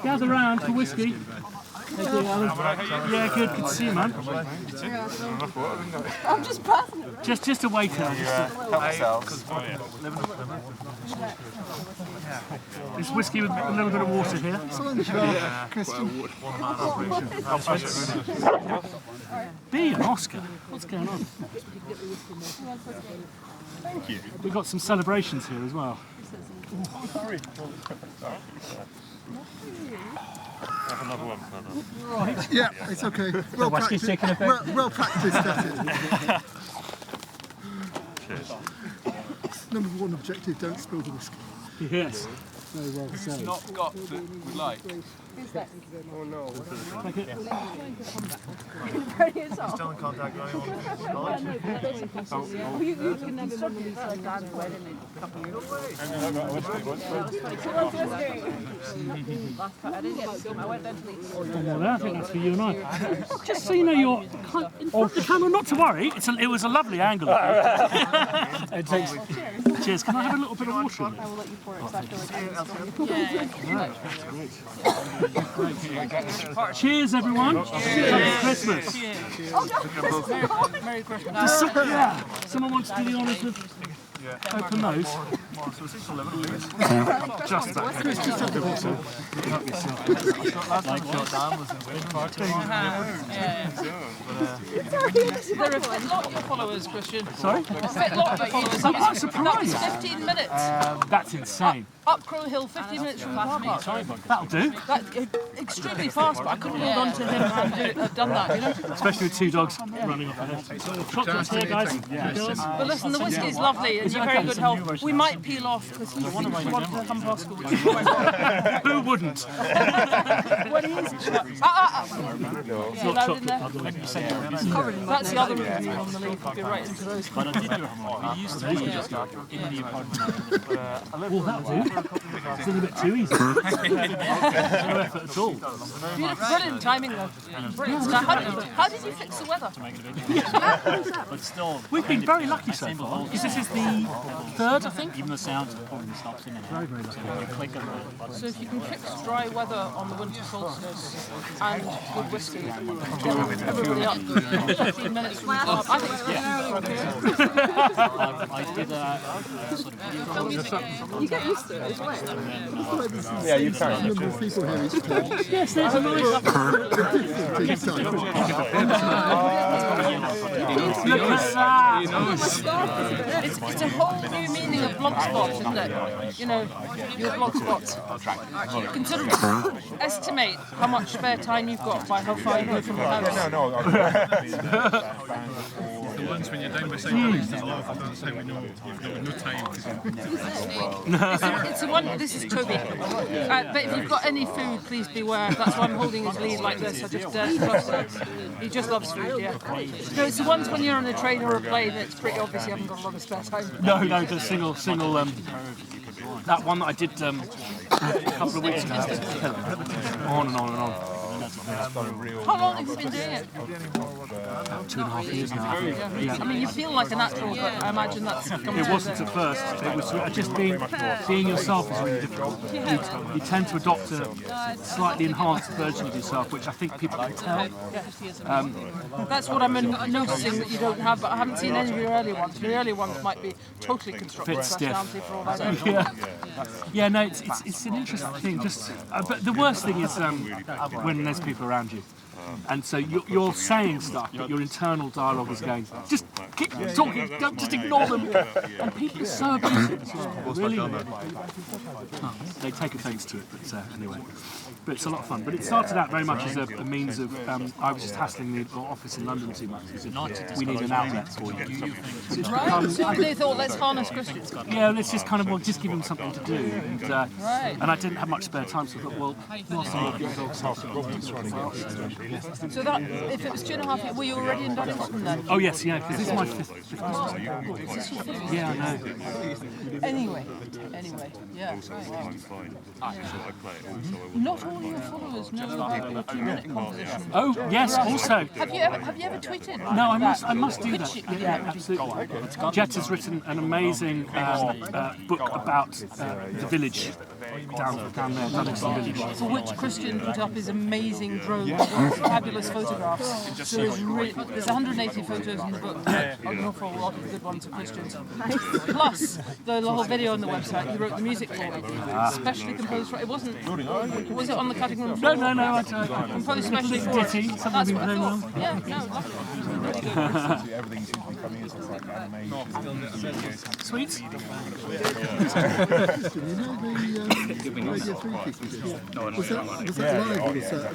S1: Gather round for whiskey. Yeah, good to see you, man.
S7: I'm just passing it.
S1: Just a waiter. This whiskey with a little bit of water here. B and Oscar. What's going on?
S8: Thank you.
S1: We've got some celebrations here as well.
S8: Sorry.
S5: Have another one.
S8: Right. Yeah, it's okay. Well practiced. Well practiced at it.
S5: Cheers.
S8: Number one objective: don't spill the whiskey.
S1: Yes. Very well said.
S10: Not got that we like.
S8: Oh no.
S1: Thank you.
S8: Still in contact with anyone?
S7: You can never remember this like Dad's wedding in a couple of years ago. I didn't get to go. I went down to Leeds.
S1: Well, I think that's for you and I. Just so you know, you're in front of the camera. Not to worry. It was a lovely angle. It takes. Cheers. Can I have a little bit of water?
S7: I will let you pour it because I feel like I'm
S1: Cheers, everyone. Happy Christmas.
S4: Merry Christmas.
S1: Someone wants to do the honours of open those. Just that.
S4: There are a fit lot of your followers, Christian.
S1: Sorry?
S4: A fit lot of your followers.
S1: I'm quite surprised.
S4: That was 15 minutes.
S1: That's insane.
S4: Up Crow Hill, 15 minutes from the car park.
S1: That'll do.
S4: That's extremely fast, but I couldn't hold on to him and have done that, you know?
S1: Especially with two dogs running off ahead. Chocolates here, guys. Girls.
S4: But listen, the whiskey's lovely and you're very good health. We might peel off because he thinks he wants to come past school.
S1: Who wouldn't?
S4: When he's... It's not allowed in there. That's the other review on the leaf. We'll get right into those.
S3: But I did do we used to do just in the apartment.
S1: Well, that'll do. It's a little bit too easy. No effort at all.
S4: Brilliant timing though. Brilliant. Now, how did you fix the weather?
S3: But still,
S1: We've been very lucky so far. Because this is the third, I think.
S3: even the sound probably stops in and out.
S1: Very lucky.
S3: Click on the button.
S4: So if you can fix dry weather on the winter solstice and good whiskey, get everybody up 15 minutes from the club. I think it's good.
S3: I did a sort of video.
S7: You get used to it as well.
S8: Yeah, you can.
S7: Number of people here each time.
S1: Yes, there's a nice... Look at that!
S4: It's a whole new meaning of block spots, isn't it? You know, your block spots. Consider, estimate how much spare time you've got by how far you go from the house.
S8: The ones when you're down by cyclists, there's a lot of the time we know you've got no time.
S4: It's the one, this is Toby. But if you've got any food, please beware. That's why I'm holding his lead like this. I just trust him. He just loves food, yeah. No, it's the ones when you're on a train or a plane, it's pretty obvious you haven't got a lot of spare time.
S1: No, the single, that one that I did a couple of weeks ago. On and on and on.
S4: How long have you been doing it?
S1: 2.5 years now.
S4: Yeah. I mean, you feel like a natural, but I imagine that's coming
S1: It wasn't at first. It was just being yourself is really difficult. You tend to adopt a slightly enhanced version of yourself, which I think people can tell.
S4: That's what I'm noticing that you don't have, but I haven't seen any of your earlier ones. Your earlier ones might be totally constructed personality for all I know.
S1: Yeah, no, it's an interesting thing. Just, but the worst thing is when there's people around you. And so you're saying stuff, but your internal dialogue is going, just keep talking, don't just ignore them. And people are so abusive as well. Really. Oh, they take offence to it, but anyway. but it's a lot of fun. But it started out very much as a means of, I was just hassling the office in London too much. We need an outlet for you. So it's
S4: Right, so they thought, let's harness Christians.
S1: yeah, let's just kind of, well, just give them something to do. And I didn't have much spare time, so I thought, well, whilst I'm working with dogs,
S4: So that, if it was 2.5 years, were you already in Donington then?
S1: oh yes, yeah, because this is my fifth. Yeah, I know.
S4: Anyway, yeah. Not all your followers know about your 2-minute composition.
S1: Oh yes, also.
S4: Have you ever tweeted?
S1: No, I must do
S4: Could
S1: that.
S4: you?
S1: Yeah, absolutely. Jet has written an amazing book about the village down there, Donington Village.
S4: For which Christian put up his amazing drone, fabulous photographs. So there's 180 photos in the book, an awful lot of good ones of Christians. Plus the whole video on the website. He wrote the music for it, specially composed for it. Was it on the cutting room floor?
S1: No, I
S4: Composed specially for it.
S1: ditty,
S4: That's
S1: something
S4: what I
S1: we've
S4: thought.
S1: known.
S4: Yeah, no, lovely.
S1: Sweet.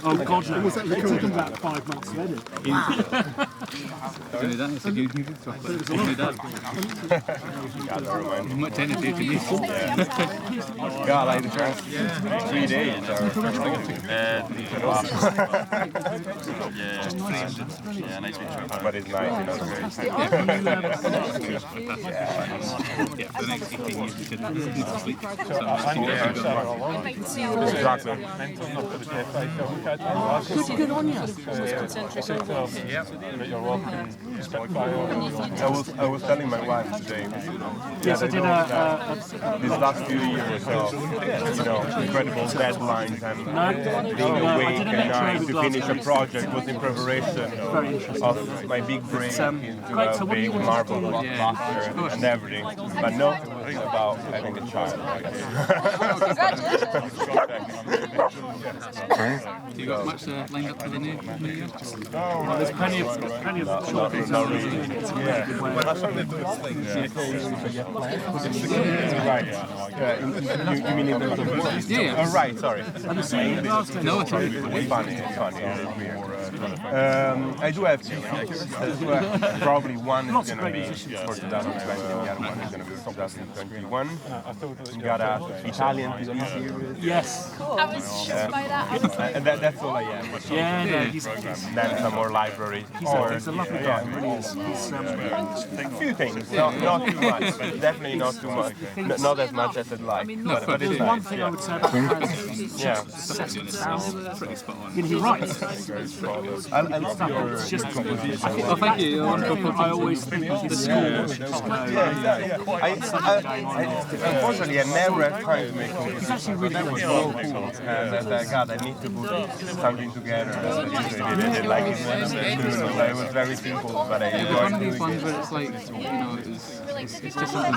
S1: Oh God, no. It took him about 5 months to edit.
S9: Yeah, like the first 3 days or but it's nice, you know.
S1: Good on you.
S9: I was telling my wife today.
S1: Yes, I did
S9: These last few years of, you know, incredible deadlines and being awake at night to finish a project was in preparation of my big break into a big Marvel blockbuster and everything, but not about having a child.
S10: You got much lined up for the new year?
S1: There's plenty of short things.
S9: You mean in terms of work?
S10: Yeah.
S9: Oh, right, sorry.
S10: No, it's all right.
S9: It's funny, it's weird. I do have two features. Probably one is going to be for 2020, the other one is going to be for 2021. We got an Italian TV series.
S1: Yes.
S4: I was shocked by that.
S9: And that's all I have.
S1: Yeah, no, he's
S9: Then some more library.
S1: a lovely guy. Really is. He's,
S9: A few things, not too much, definitely not too much. Not as much as I'd like, but it's
S1: one
S9: nice.
S1: thing I would say about Hans,
S9: Yeah.
S1: he writes.
S9: I love your composition.
S10: Oh, thank you.
S1: I always think of the school.
S9: Unfortunately, I never had time to make composition. But that was so cool. And God, I need to put something together. I did like it. It was very simple, but I enjoyed
S10: One of these
S9: doing
S10: ones
S9: it.
S10: where it's like, you know, it's just something that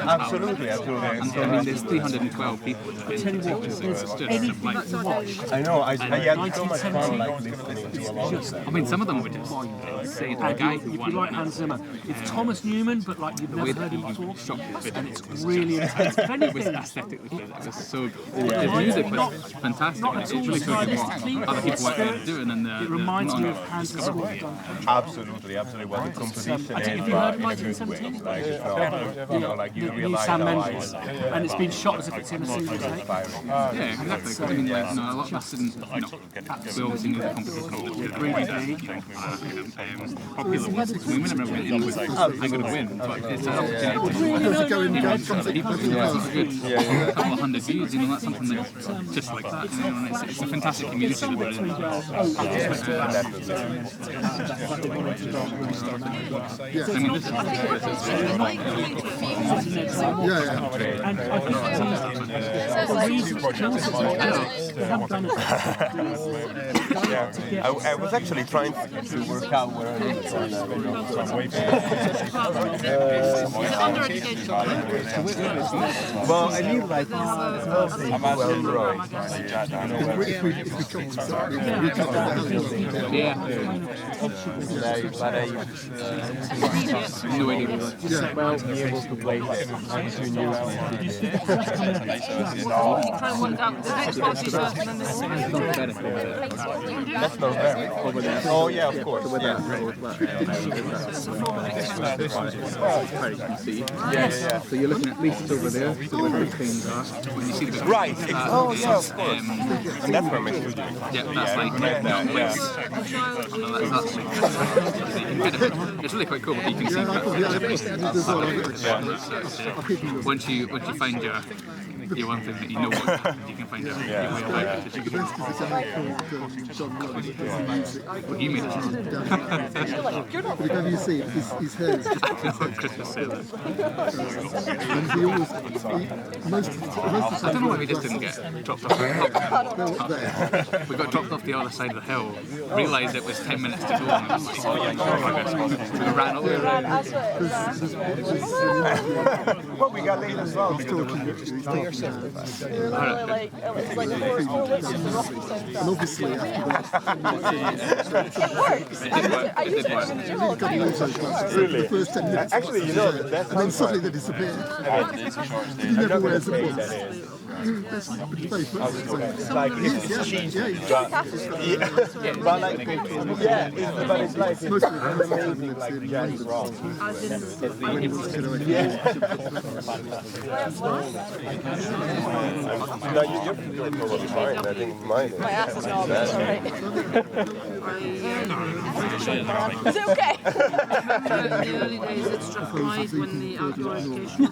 S9: Absolutely.
S10: I mean, there's 312 people. It's just like,
S9: I know. I had so much fun like listening to a lot of them.
S10: I mean, some of them were just say the guy who
S1: If you
S10: won.
S1: like Hans Zimmer, it's Thomas Newman, but like you've
S10: The way
S1: never
S10: that
S1: heard him
S10: he
S1: before.
S10: shot the
S1: And
S10: video
S1: it's really intense. If
S10: it was
S1: anything,
S10: aesthetically good. It was so good. The music was fantastic.
S1: not
S10: It
S1: at all
S10: really showed you what
S1: stylistically,
S10: other people were doing. And
S1: it reminds me of Hans Zimmer.
S9: Absolutely. What the composition
S1: I
S9: is,
S1: think if you heard
S9: in a good way.
S1: 1917,
S9: Like, it's not, you know, like you
S1: New
S9: realize
S1: Sam
S9: how
S1: Mendes, and it's been shot as if it's in a single take.
S10: yeah, exactly. I mean, like, you know, a lot of us didn't, we obviously knew the competition was really big, popular ones. We never went in with, I'm going to win, but it's an opportunity. People who have a couple of hundred views, you know, that's something that's just like that, you know, and it's a fantastic community that we're in. I mean, this is
S9: I was actually trying to work out where I live. Well, I live like that's not bad. Oh yeah, of course. Yeah. Yeah.
S10: So you're looking at least over there, so where the things are. When you see the
S9: Right. Oh yeah, of course. And that's where my studio is.
S10: Yeah, that's like it's really quite cool. You can see once you find your one thing that you know what you can find out your way about it. What you made it.
S11: Whenever you see it, his hair is just
S10: Christmas sailor.
S11: and he always, most of the
S10: I don't know why we just didn't get dropped off. We got dropped off the other side of the hill, realised it was 10 minutes to go, and it was like, we ran all the way around.
S9: Well, we got late as well.
S11: and obviously
S9: Really?
S11: the first 10 minutes
S9: Actually, you know, that's
S11: and then suddenly they disappear. He never wears a watch. That's very funny.
S9: like it's cheese. But like, but it's like
S11: Most of the
S9: amazing, like jazz rock. No, you're probably fine. I think mine is.
S7: My ass is all right. Is it okay?
S4: In the early days at Strathclyde when the outdoor education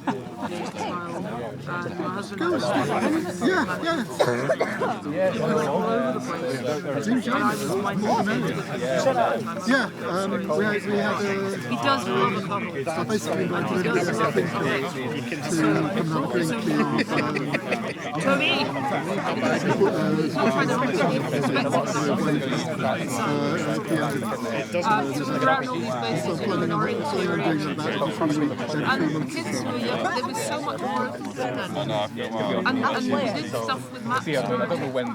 S4: trial, and my husband was all over the place. And I was minding
S11: we had
S4: he does love a cuddle.
S11: I basically invited him to come and have a drink
S4: Toby! So we were out in all these places in an orange area. And kids were young, there was so much more of them then. And we did stuff with maps. I don't know when I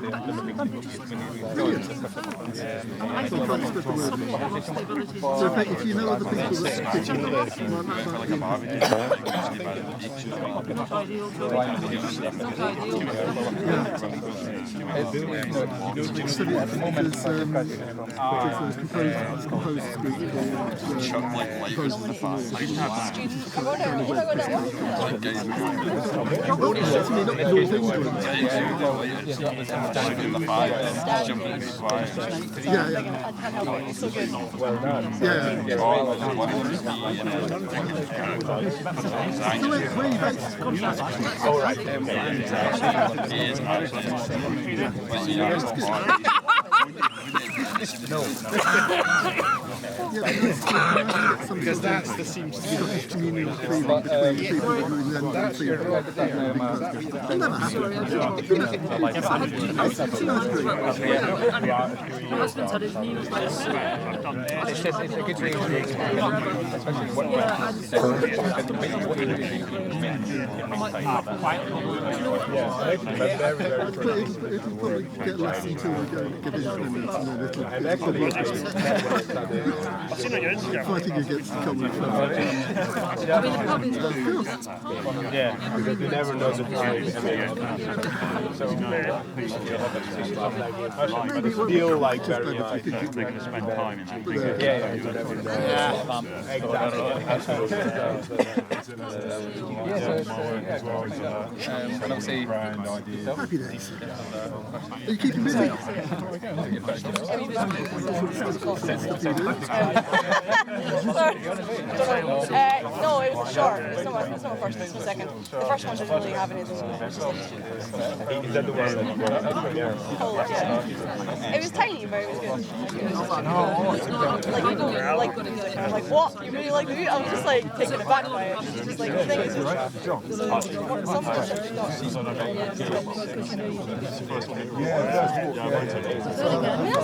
S4: think that's something more stability.
S11: So if you know other people that pitch in the
S4: Not ideal, Toby. Not ideal.
S8: Because that's the seems to be the
S11: communal feeling between people who then
S4: My husband's had his knees like
S10: It's a good thing, especially what
S11: it'll probably get less until we go get independence and then it'll fighting against the common
S9: Yeah, because you never know the time. So feel like very nice.
S5: They're going to spend time in that.
S10: and obviously,
S11: happy days. Are you keeping busy?
S7: No, it was a short. It's not my first, it's my second. The first one didn't really have anything. It was just like, yeah. It was tiny, but it was good. Like, people like, what? You really like the movie? I was just like taken aback by it. It's just like, the thing is, that's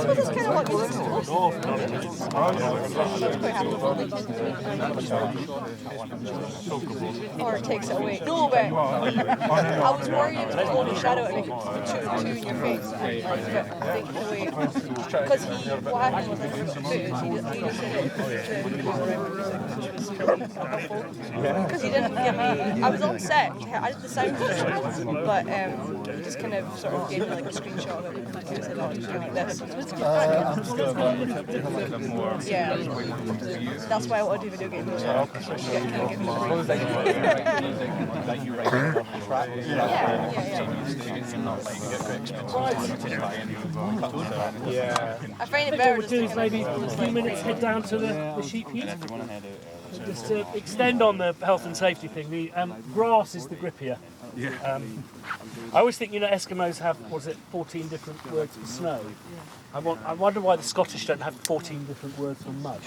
S7: what it's kind of like. Or it takes it away. No, but I was worried it was going to overshadow it and make it two in your face. But I think the way, because what happened was he just because he didn't give me, I was on set, I did the sound for it, but he just kind of sort of gave me like a screenshot of it and said, oh, just do like this. Yeah, that's why I want to do video games. I find it better.
S1: What we'll do is maybe a few minutes head down to the sheep heap. Just to extend on the health and safety thing, the grass is the grippier. I always think, Eskimos have, 14 different words for snow. I wonder why the Scottish don't have 14 different words for mud.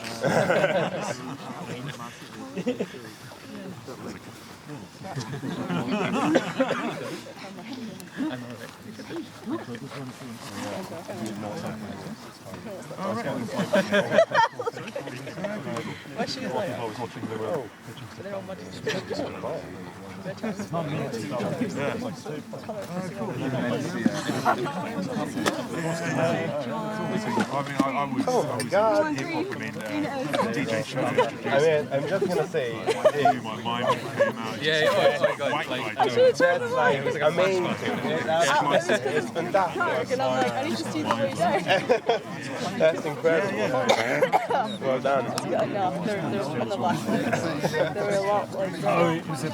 S7: What she was like?
S5: I was watching the
S7: They're all muddy.
S9: Oh my God! DJ show. I'm just gonna say. That's like amazing. It's fantastic.
S7: And I'm like, I need to see the way down.
S9: That's incredible. Well done.
S7: Yeah, no, they're on the last one. They were a lot like.
S1: Oh, it was a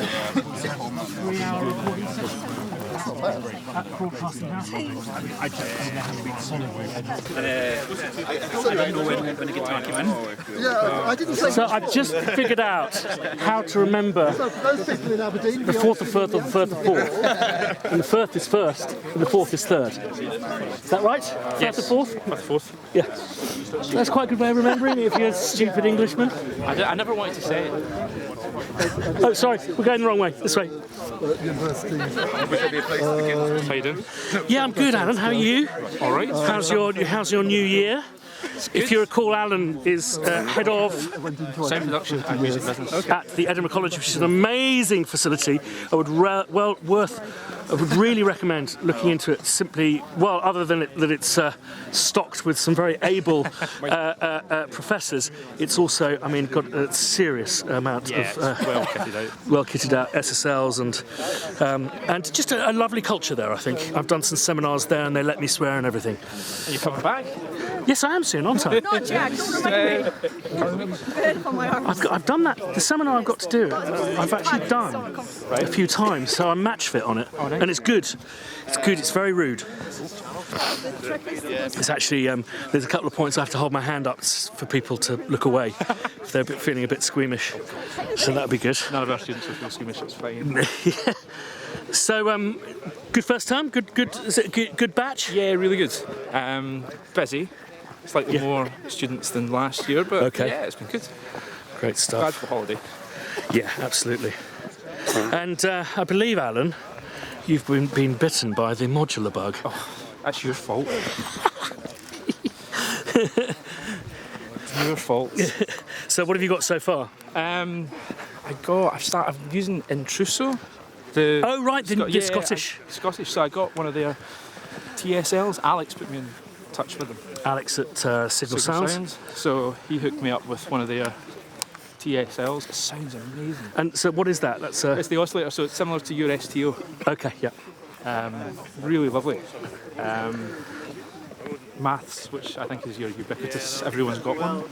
S1: 3-hour recording session at the Broadcasting House. I haven't been solid with
S10: I don't know when the guitar came in.
S12: Yeah, I didn't say.
S1: So I've just figured out how to remember
S12: Those people in Aberdeen.
S1: the fourth or third or the third or fourth. And the first is first and the fourth is third. Is that right?
S10: Yes.
S1: First or fourth?
S10: Fourth.
S1: Yeah. That's quite a good way of remembering if you're a stupid Englishman.
S10: I never wanted to say it.
S1: Oh, sorry, we're going the wrong way. This way.
S12: University.
S10: How you doing?
S1: Yeah, I'm good, Alan. How are you?
S10: All right.
S1: How's your new year? If you recall, Alan is head of
S10: Sound production and music business.
S1: at the Edinburgh College, which is an amazing facility. I would really recommend looking into it. Simply, well, other than that it's stocked with some very able professors, it's also, got a serious amount of well kitted out SSLs and just a lovely culture there. I think I've done some seminars there, and they let me swear and everything.
S10: Are you coming back?
S1: Yes, I am soon, aren't I?
S7: No, Jack, don't remind me.
S1: I've done that. The seminar I've got to do, I've actually done a few times, so I'm match fit on it, and it's good. It's good. It's very rude. It's actually there's a couple of points I have to hold my hand up for people to look away if they're feeling a bit squeamish. So that'll be good.
S10: None of our students will feel squeamish. It's fine.
S1: Yeah. So good first term. Good. Is it good batch?
S10: Yeah, really good. Busy. Slightly more students than last year, but yeah, it's been good.
S1: Great stuff.
S10: Glad for the holiday.
S1: Yeah, absolutely. And I believe, Alan, you've been bitten by the modular bug.
S10: Oh, that's your fault. It's your fault.
S1: So what have you got so far?
S10: I'm using Intruso.
S1: Oh right, the Scottish.
S10: Scottish. So I got one of their TSLs. Alex put me in touch with them.
S1: Alex at Signal Sounds.
S10: So he hooked me up with one of their TSLs. It sounds amazing.
S1: And so what is that?
S10: It's the oscillator, so it's similar to your STO.
S1: Okay, yeah.
S10: Really lovely. Maths, which I think is your ubiquitous, everyone's got one.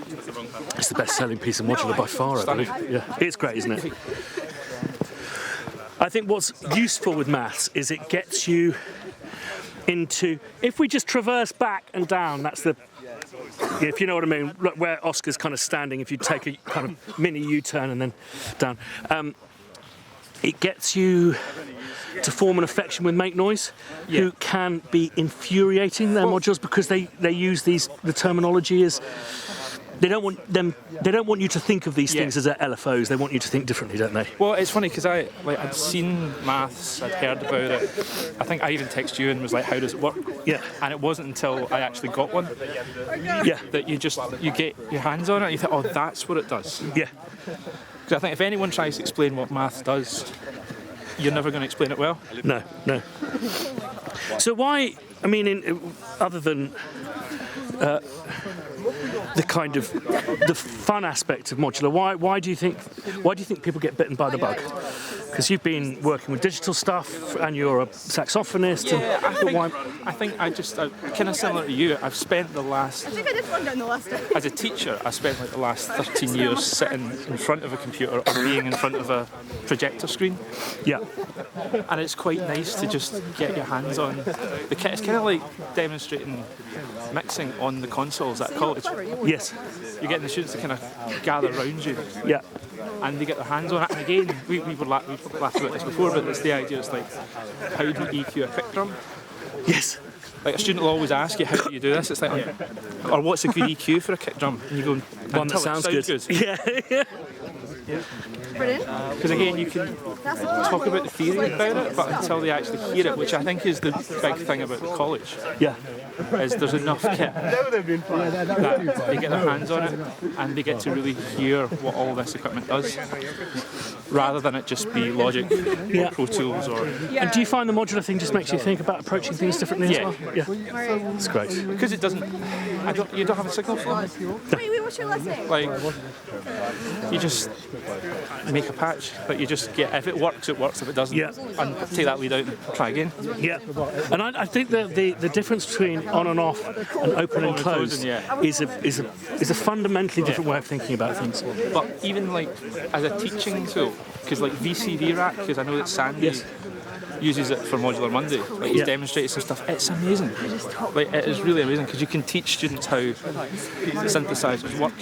S1: It's the best-selling piece of modular by far, I believe. Yeah, it's great, isn't it? I think what's useful with maths is it gets you into, if we just traverse back and down, that's the if you know what I mean, where Oscar's kind of standing, if you take a kind of mini U-turn and then down, it gets you to form an affection with Make Noise, who can be infuriating their modules because they use the terminology as they don't want you to think of these things as LFOs. They want you to think differently, don't they?
S13: Well, it's funny because I'd seen maths, I'd heard about it. I think I even texted you and was like, "How does it work?"
S1: Yeah.
S13: And it wasn't until I actually got one.
S1: Yeah.
S13: That you get your hands on it and you think, "Oh, that's what it does."
S1: Yeah.
S13: Because I think if anyone tries to explain what maths does, you're never going to explain it well.
S1: No. So why? I mean, other than the kind of the fun aspect of modular, why do you think people get bitten by the bug? Because you've been working with digital stuff and you're a saxophonist.
S13: Yeah, I think I just kind of similar to you. I've spent the last.
S7: I think I did one down the last day.
S13: As a teacher, I spent like the last 13 years sitting in front of a computer or being in front of a projector screen.
S1: Yeah.
S13: And it's quite nice to just get your hands on the kit. It's kind of like demonstrating mixing on the consoles at college.
S1: Yes.
S13: You're getting the students to kind of gather around you.
S1: Yeah.
S13: And they get their hands on it. And again, we laughed about this before, but it's the idea. It's like, how do you EQ a kick drum?
S1: Yes.
S13: Like a student will always ask you, how do you do this? It's like, or what's a good EQ for a kick drum? And you go,
S1: one that sounds good.
S13: Yeah.
S7: Brilliant.
S13: Because again, you can talk about the theory about it, but until they actually hear it, which I think is the big thing about the college.
S1: Yeah.
S13: Is there's enough kit that they get their hands on it and they get to really hear what all this equipment does, rather than it just be Logic, or Pro Tools, or.
S1: And do you find the modular thing just makes you think about approaching things differently as well? Yeah. It's great.
S13: Because it doesn't. You don't have a signal flow.
S7: Wait, what's your last name?
S13: Like, you just make a patch, but you just get, if it works, it works. If it doesn't, and take that lead out and try again.
S1: Yeah. And I think that the difference between on and off and open and closed is a fundamentally different way of thinking about things.
S13: But even like as a teaching tool, because like VCD rack, because I know that Sandy uses it for Modular Monday. Like he's demonstrated some stuff. It's amazing. Like it is really amazing because you can teach students how synthesizers work.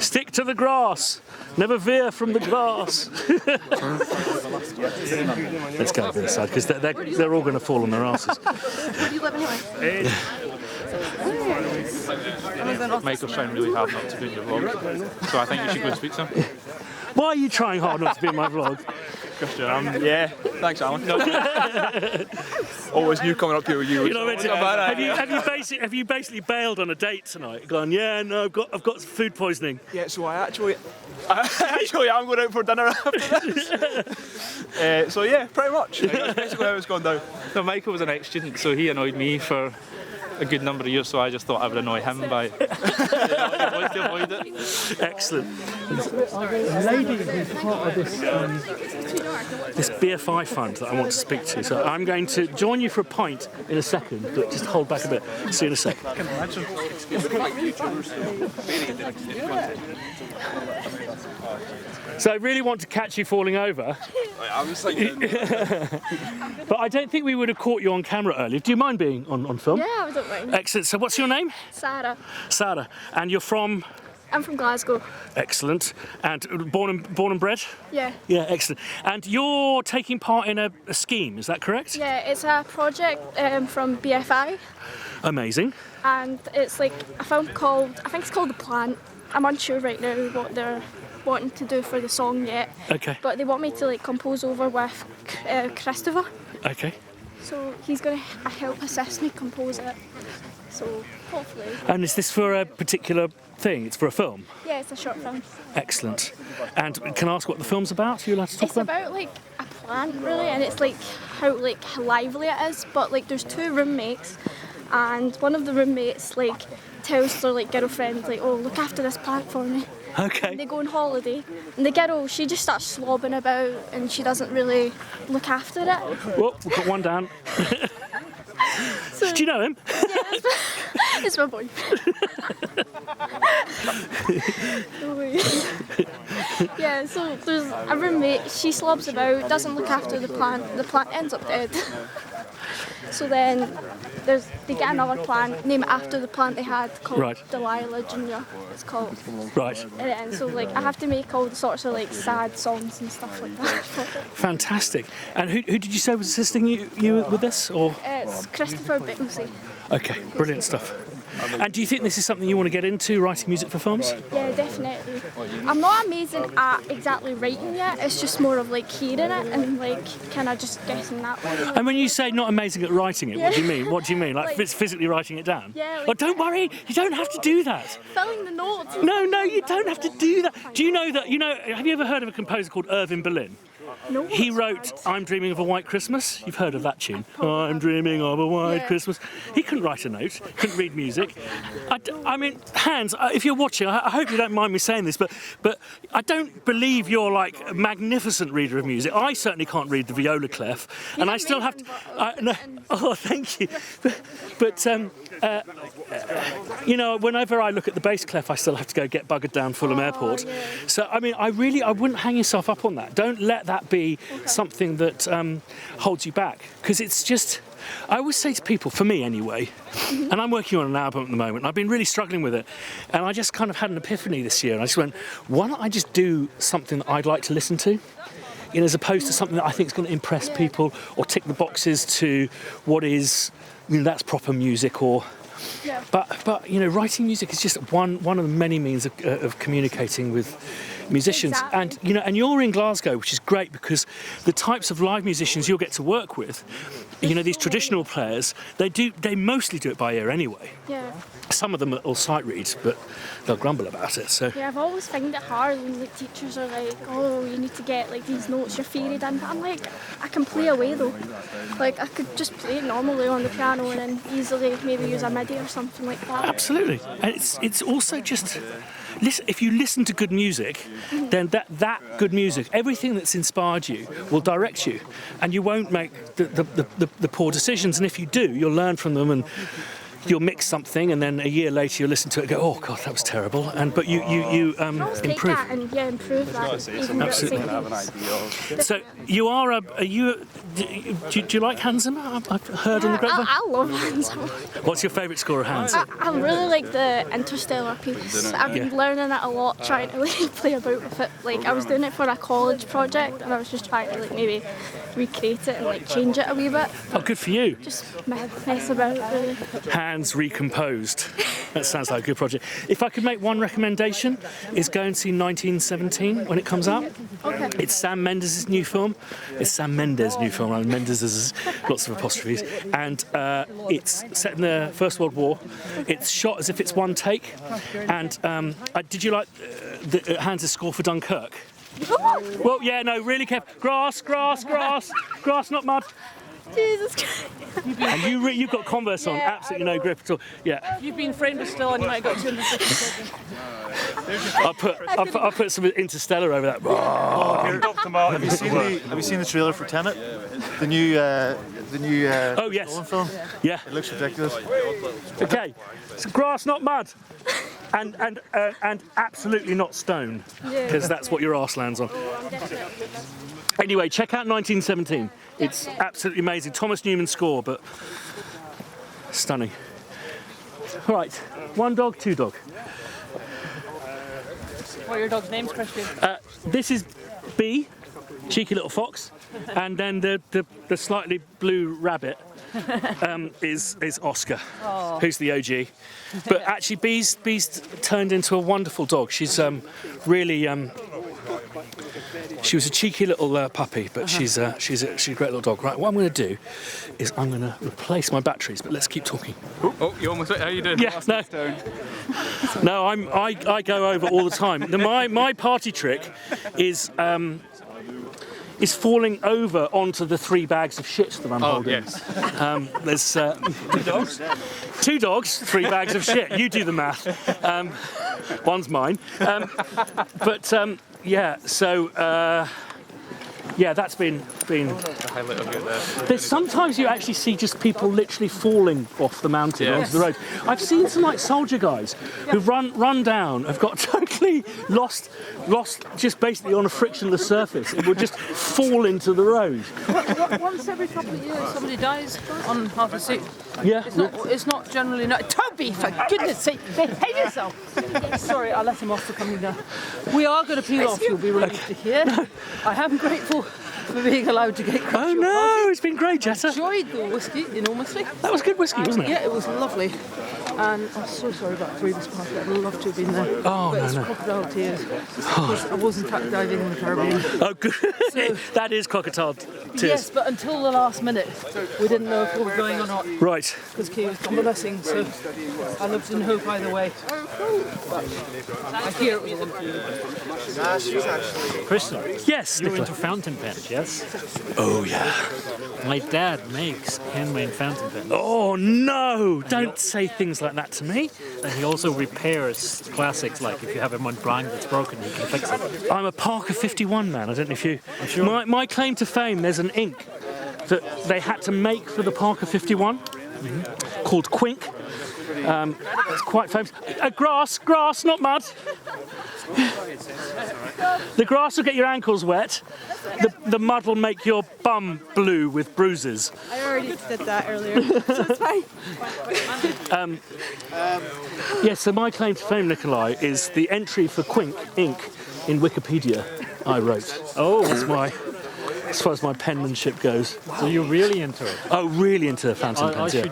S1: Stick to the grass. Never veer from the glass. Let's go to this side because they're all going to fall on their asses.
S7: Where do you live anyway?
S13: Michael's trying really hard not to be in your vlog, so I think you should go and speak to him.
S1: Why are you trying hard not to be in my vlog?
S14: Yeah, thanks, Alan. Always new coming up here with you.
S1: You know what I mean? Have you basically bailed on a date tonight? Gone? Yeah, no, I've got food poisoning.
S14: Yeah, so I actually am going out for dinner after this. So yeah, pretty much. That's basically how it's gone down.
S13: No, Michael was an ex-student, so he annoyed me for a good number of years, so I just thought I would annoy him by to avoid it.
S1: Excellent. A lady who's part of this BFI fund that I want to speak to, so I'm going to join you for a pint in a second, but just hold back a bit. See you in a sec.
S13: I can imagine.
S1: So I really want to catch you falling over. But I don't think we would have caught you on camera earlier. Do you mind being on film?
S15: Yeah, I don't mind.
S1: Excellent. So what's your name?
S15: Sarah.
S1: Sarah. And you're from?
S15: I'm from Glasgow.
S1: Excellent. And born and bred?
S15: Yeah.
S1: Yeah, excellent. And you're taking part in a scheme, is that correct?
S15: Yeah, it's a project from BFI.
S1: Amazing.
S15: And it's like a film called, I think it's called The Plant. I'm unsure right now what they're wanting to do for the song yet.
S1: Okay.
S15: But they want me to like compose over with Christopher.
S1: Okay.
S15: So he's going to help assist me compose it. So hopefully.
S1: And is this for a particular thing? It's for a film?
S15: Yeah, it's a short film.
S1: Excellent. And can I ask what the film's about? Are you allowed to talk
S15: It's about like a plant really, and it's like how lively it is. But like there's two roommates, and one of the roommates like tells their like girlfriend like, oh, look after this plant for me.
S1: Okay.
S15: And they go on holiday, and the girl, she just starts slobbing about, and she doesn't really look after it.
S1: Whoa, we've got one down.
S15: So,
S1: do you know him?
S15: Yeah, it's my boyfriend. Yeah, so there's a roommate, she slobs about, doesn't look after the plant ends up dead. So then they get another plant, name it after the plant they had, called Delilah Junior. It's called.
S1: Right.
S15: And so like I have to make all sorts of like sad songs and stuff like that.
S1: Fantastic. And who did you say was assisting you with this? Or
S15: It's Christopher Bicklesey.
S1: okay, brilliant stuff. And do you think this is something you want to get into, writing music for films?
S15: Yeah, definitely. I'm not amazing at exactly writing yet. It's just more of like hearing it and like kind of just guessing that way.
S1: And when you say not amazing at writing it, what do you mean? What do you mean? Like,
S15: Like-
S1: physically writing it down?
S15: Yeah.
S1: Oh, don't worry. You don't have to do that.
S15: Filling the notes.
S1: No, you don't have to do that. Do you know that? Have you ever heard of a composer called Irving Berlin?
S15: No.
S1: He wrote "I'm Dreaming of a White Christmas." You've heard of that tune? I'm dreaming of a white Christmas. He couldn't write a note. Couldn't read music. I mean, Hans, if you're watching, I hope you don't mind me saying this, but I don't believe you're like a magnificent reader of music. I certainly can't read the viola clef, and I still have to. No, oh, thank you. But whenever I look at the bass clef, I still have to go get buggered down Fulham Airport. Yeah. So, I mean, I wouldn't hang yourself up on that. Don't let that be something that holds you back. Because it's just, I always say to people, for me anyway, and I'm working on an album at the moment, and I've been really struggling with it, and I just kind of had an epiphany this year, and I just went, why don't I just do something that I'd like to listen to? As opposed to something that I think is going to impress people or tick the boxes to what is, that's proper music or... Yeah. But writing music is just one of the many means of communicating with musicians. Exactly. And you're in Glasgow, which is great because the types of live musicians you'll get to work with, these traditional players, they mostly do it by ear anyway.
S15: Yeah.
S1: Some of them will sight read, but they'll grumble about it. So
S15: yeah, I've always found it hard when like teachers are like, oh, you need to get like these notes you're faded in. But I'm like, I can play away though. Like I could just play it normally on the piano and then easily maybe use a MIDI or something like that.
S1: Absolutely, and it's also just. Listen, if you listen to good music, then that good music, everything that's inspired you, will direct you, and you won't make the poor decisions. And if you do, you'll learn from them, and you'll mix something, and then a year later you'll listen to it and go, oh God, that was terrible. But you improve.
S15: Take that and improve that.
S1: Absolutely. So you are do you like Hans Zimmer? I've heard on the grapevine.
S15: I love Hans Zimmer.
S1: What's your favourite score of Hans?
S15: I really like the Interstellar piece. I've been learning it a lot, trying to play about with it. Like I was doing it for a college project, and I was just trying to maybe recreate it and change it a wee bit.
S1: Oh, good for you.
S15: Just mess about really.
S1: Hands Recomposed. That sounds like a good project. If I could make one recommendation, is go and see 1917 when it comes out.
S15: Okay.
S1: It's Sam Mendes' new film. It's Sam Mendes' new film. Mendes has lots of apostrophes. And it's set in the First World War. It's shot as if it's one take. And did you like Hans' score for Dunkirk? Well, yeah, no, really careful. Grass, not mud.
S15: Jesus Christ.
S1: And you've got Converse on, absolutely no grip at all. Yeah.
S4: You've been framed still and you might have got 250
S1: I'll put some Interstellar over that.
S5: Dr. Martin.
S16: Have you seen the trailer for Tenet? The new
S1: oh yes.
S16: Nolan film?
S1: Yeah.
S16: It looks ridiculous.
S1: Okay. It's grass, not mud. And absolutely not stone, because that's what your arse lands on. Anyway, check out 1917. It's absolutely amazing. Thomas Newman's score, but stunning. All right, one dog, two dog.
S4: What are your dog's names, Christian?
S1: This is B, cheeky little fox, and then the slightly blue rabbit is Oscar, who's the OG. But actually, Bee's turned into a wonderful dog. She's really. She was a cheeky little puppy, but she's a great little dog. Right, what I'm going to do is I'm going to replace my batteries. But let's keep talking.
S13: Oh, you almost. How are you doing?
S1: Yeah, no, I go over all the time. My party trick is falling over onto the 3 bags of shit that I'm holding. Yes. There's 2 dogs. 2 dogs, 3 bags of shit. You do the math. One's mine. Yeah. So Yeah, that's been.
S13: The highlight of it there.
S1: There's sometimes you actually see just people literally falling off the mountain onto the road. I've seen some like soldier guys who run down, have got totally lost just basically on a frictionless surface. It will just fall into the road.
S4: Once every couple of years, somebody dies on half a suit.
S1: Yeah.
S4: It's not generally not. Toby, for goodness sake, behave yourself. Sorry, I let him off for coming down. We are going to peel off. You'll be relieved to hear. I am grateful for being allowed to get.
S1: Oh no, it's been great, Jetta.
S4: I enjoyed the whiskey enormously.
S1: That was good whiskey, wasn't it?
S4: Yeah, it was lovely. And I'm so sorry about the previous party. I'd love to have been there.
S1: Oh,
S4: but it's
S1: no.
S4: crocodile tears. I wasn't cat diving in the Caribbean.
S1: Oh, good. So, that is crocodile tears.
S4: Yes, but until the last minute, we didn't know if we were going or not.
S1: Right.
S4: Because Kay was convalescing, so I lived in hope either way. But I hear it was wonderful.
S3: Christian.
S1: Yes,
S3: you're
S1: Nicola.
S3: into fountain pens, yes?
S1: Oh yeah.
S3: My dad makes handmade fountain pens.
S1: Oh no! Don't say things like that to me.
S3: And he also repairs classics, like if you have a Montblanc that's broken, he can fix it.
S1: I'm a Parker 51 man. I don't know if you.
S3: I'm sure.
S1: My claim to fame. There's an ink that they had to make for the Parker 51 called Quink. It's quite famous. Grass, not mud. The grass will get your ankles wet. The mud will make your bum blue with bruises.
S7: I already did that earlier, so it's fine.
S1: Yes, so my claim to fame, Nikolai, is the entry for Quink ink in Wikipedia I wrote.
S3: Oh,
S1: that's my, as far as my penmanship goes.
S3: So you're really into it?
S1: Oh, really into fountain pens, yeah.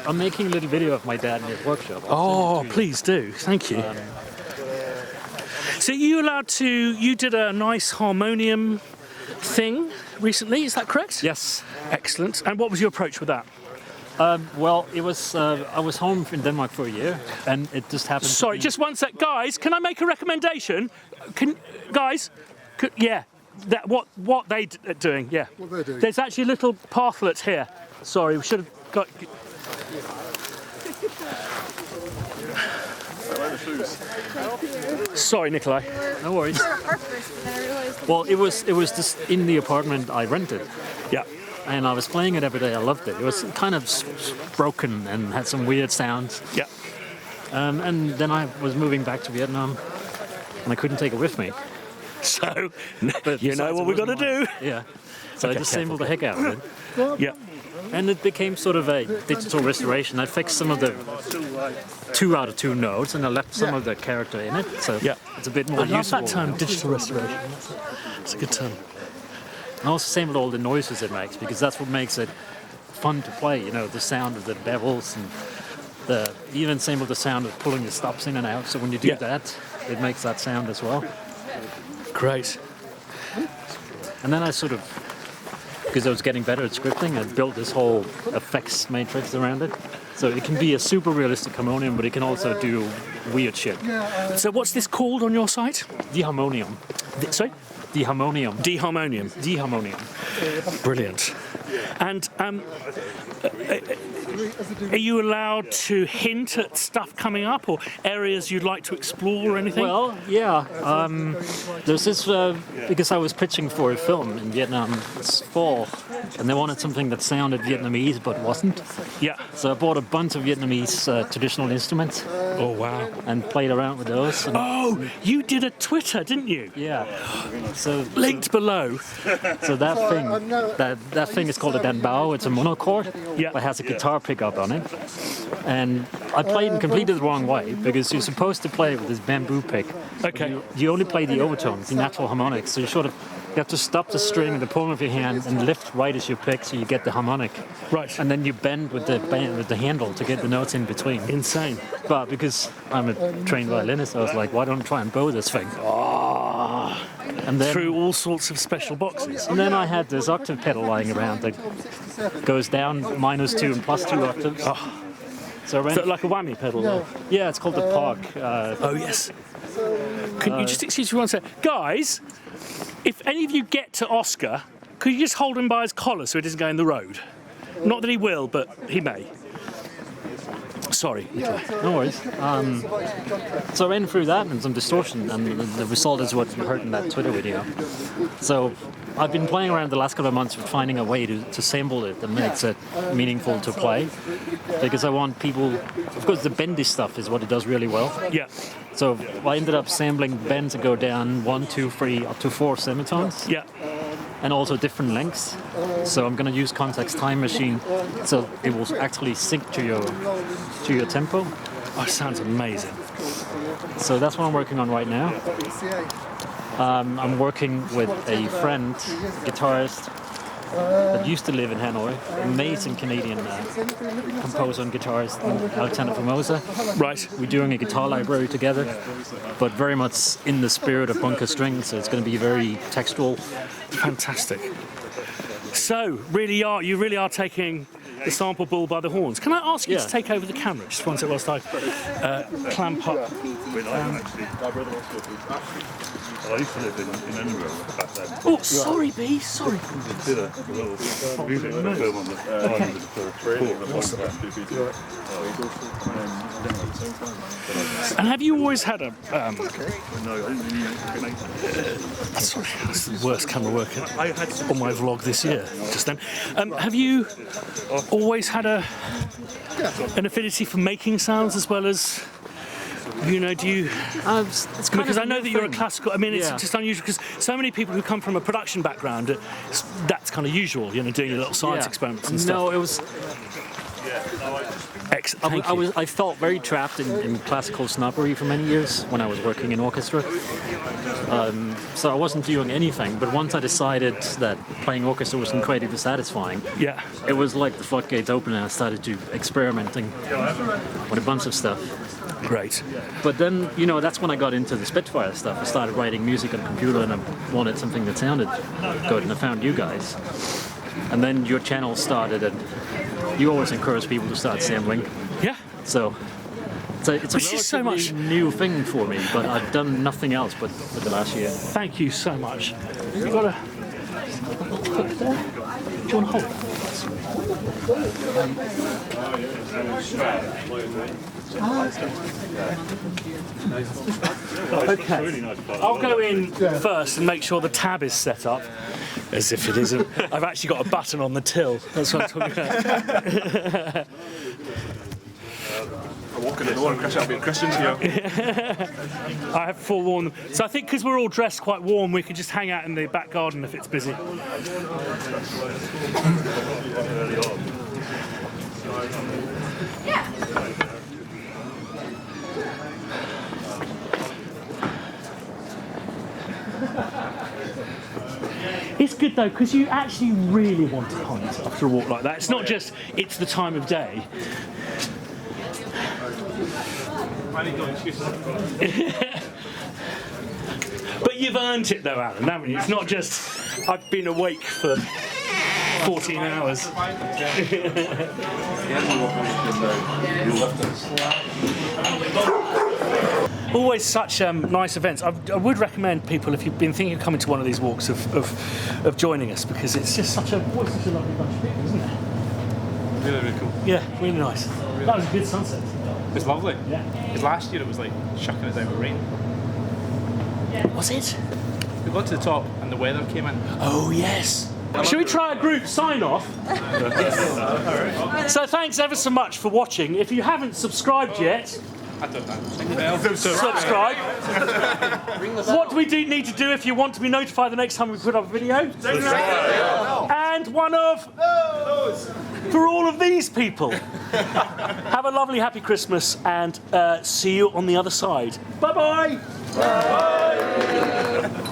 S3: I'm making a little video of my dad in his workshop.
S1: Oh, please do. Thank you. So you did a nice harmonium thing recently, is that correct?
S3: Yes.
S1: Excellent. And what was your approach with that?
S3: Well, it was. I was home in Denmark for a year, and it just happened.
S1: Sorry, just one sec, guys. Can I make a recommendation? Yeah, that what they are doing. Yeah.
S12: What they're doing.
S1: There's actually a little pathlet here. Sorry, we should have got. Sorry, Nikolai.
S3: No worries. Well, it was just in the apartment I rented.
S1: Yeah.
S3: And I was playing it every day. I loved it. It was kind of broken and had some weird sounds.
S1: Yeah.
S3: And then I was moving back to Vietnam, and I couldn't take it with me.
S1: So, you know what we've got to do.
S3: Yeah. So I just sampled the heck out of it.
S1: Yeah.
S3: And it became sort of a digital restoration. I fixed some of the 2 out of 2 notes, and I left some of the character in it. So it's a bit more useful.
S1: I love that term, digital restoration. That's a good term.
S3: I also sampled all the noises it makes, because that's what makes it fun to play. You know, the sound of the bevels, and even sampled the sound of pulling the stops in and out. So when you do that, it makes that sound as well.
S1: Great.
S3: And then I sort of, because I was getting better at scripting, I built this whole effects matrix around it. So it can be a super realistic harmonium, but it can also do weird shit.
S1: So what's this called on your site?
S3: The harmonium.
S1: Sorry?
S3: The harmonium.
S1: The harmonium.
S3: The harmonium.
S1: Brilliant. And are you allowed to hint at stuff coming up, or areas you'd like to explore or anything?
S3: Well, yeah. There's this, because I was pitching for a film in Vietnam this fall, and they wanted something that sounded Vietnamese but wasn't.
S1: Yeah.
S3: So I bought a bunch of Vietnamese traditional instruments.
S1: Oh, wow.
S3: And played around with those.
S1: Oh, you did a Twitter, didn't you?
S3: Yeah. So
S1: linked below.
S3: So that thing, that thing is called a Dan Bao. It's a monochord.
S1: Yeah.
S3: It has a guitar pickup on it. And I played it completely the wrong way, because you're supposed to play with this bamboo pick.
S1: Okay.
S3: You only play the overtones, the natural harmonics. So you have to stop the string in the palm of your hand and lift right as you pick, so you get the harmonic.
S1: Right.
S3: And then you bend with the handle to get the notes in between.
S1: Insane.
S3: But because I'm a trained violinist, I was like, why don't I try and bow this thing?
S1: Oh.
S3: And then,
S1: through all sorts of special boxes.
S3: And then I had this octave pedal lying around that goes down -2 and +2 octaves.
S1: Oh.
S3: So
S1: like a whammy pedal?
S3: No. Yeah, it's called the POG.
S1: Oh, yes. Can you just excuse me one second? Guys, if any of you get to Oscar, could you just hold him by his collar so he doesn't go in the road? Not that he will, but he may. Sorry, Nicola.
S3: No worries. So I ran through that and some distortion, and the result is what you heard in that Twitter video. So I've been playing around the last couple of months with finding a way to sample it that makes it meaningful to play. Because I want people, of course the bendy stuff is what it does really well.
S1: Yeah.
S3: So I ended up sampling bend to go down 1, 2, 3, up to 4 semitones.
S1: Yeah.
S3: And also different lengths. So I'm going to use Context Time Machine so it will actually sync to your tempo.
S1: Oh, it sounds amazing.
S3: So that's what I'm working on right now. I'm working with a friend, guitarist, that used to live in Hanoi, amazing Canadian composer and guitarist, Alexander Formosa.
S1: Right.
S3: We're doing a guitar library together, but very much in the spirit of bunker strings, so it's going to be very textual.
S1: Fantastic. So, you really are taking the sample bull by the horns. Can I ask you to take over the camera just once whilst I clamp up?
S5: I used to live in Edinburgh back then.
S1: Oh, sorry, B, sorry.
S5: Did a little music film on the island of the
S1: And have you always had a...
S5: No, I didn't really
S1: sorry, that's the worst camera work on my vlog this year, just then. Have you always had an affinity for making sounds as well as... do you... because I know that you're a classical... I mean, it's just unusual because so many people who come from a production background, that's kind of usual, doing your little science experiments and stuff.
S3: No, it was...
S1: Excellent.
S3: I felt very trapped in classical snobbery for many years when I was working in orchestra. So I wasn't doing anything, but once I decided that playing orchestra was incredibly satisfying, it was like the floodgates opened and I started to experimenting with a bunch of stuff.
S1: Great.
S3: But then, that's when I got into the Spitfire stuff. I started writing music on computer and I wanted something that sounded good, and I found you guys. And then your channel started, and you always encourage people to start sampling.
S1: Yeah.
S3: So it's a relatively new thing for me, but I've done nothing else but for the last year.
S1: Thank you so much. You got a hook there? Do you want to hold that? Okay, I'll go in first and make sure the tab is set up, as if it isn't. I've actually got a button on the till. That's what I'm talking about.
S14: I walk in the door and crash out being Christians here.
S1: I have forewarned them. So I think because we're all dressed quite warm, we could just hang out in the back garden if it's busy. It's good though, because you actually really want to hunt after a walk like that. It's not just, it's the time of day. But you've earned it though, Alan, haven't you? It's not just, I've been awake for 14 hours. Always such nice events. I would recommend people, if you've been thinking of coming to one of these walks, of joining us, because it's just such a lovely bunch of people, isn't it?
S13: Really, really cool.
S1: Yeah, really nice. That was a good sunset.
S13: It's lovely.
S1: Yeah.
S13: Because last year it was like shucking it down with rain.
S1: Was it?
S13: We got to the top and the weather came in.
S1: Oh yes. Shall we try a group sign off? So thanks ever so much for watching. If you haven't subscribed yet, subscribe. What do we need to do if you want to be notified the next time we put up a video? And one of for all of these people. Have a lovely, happy Christmas, and see you on the other side. Bye-bye.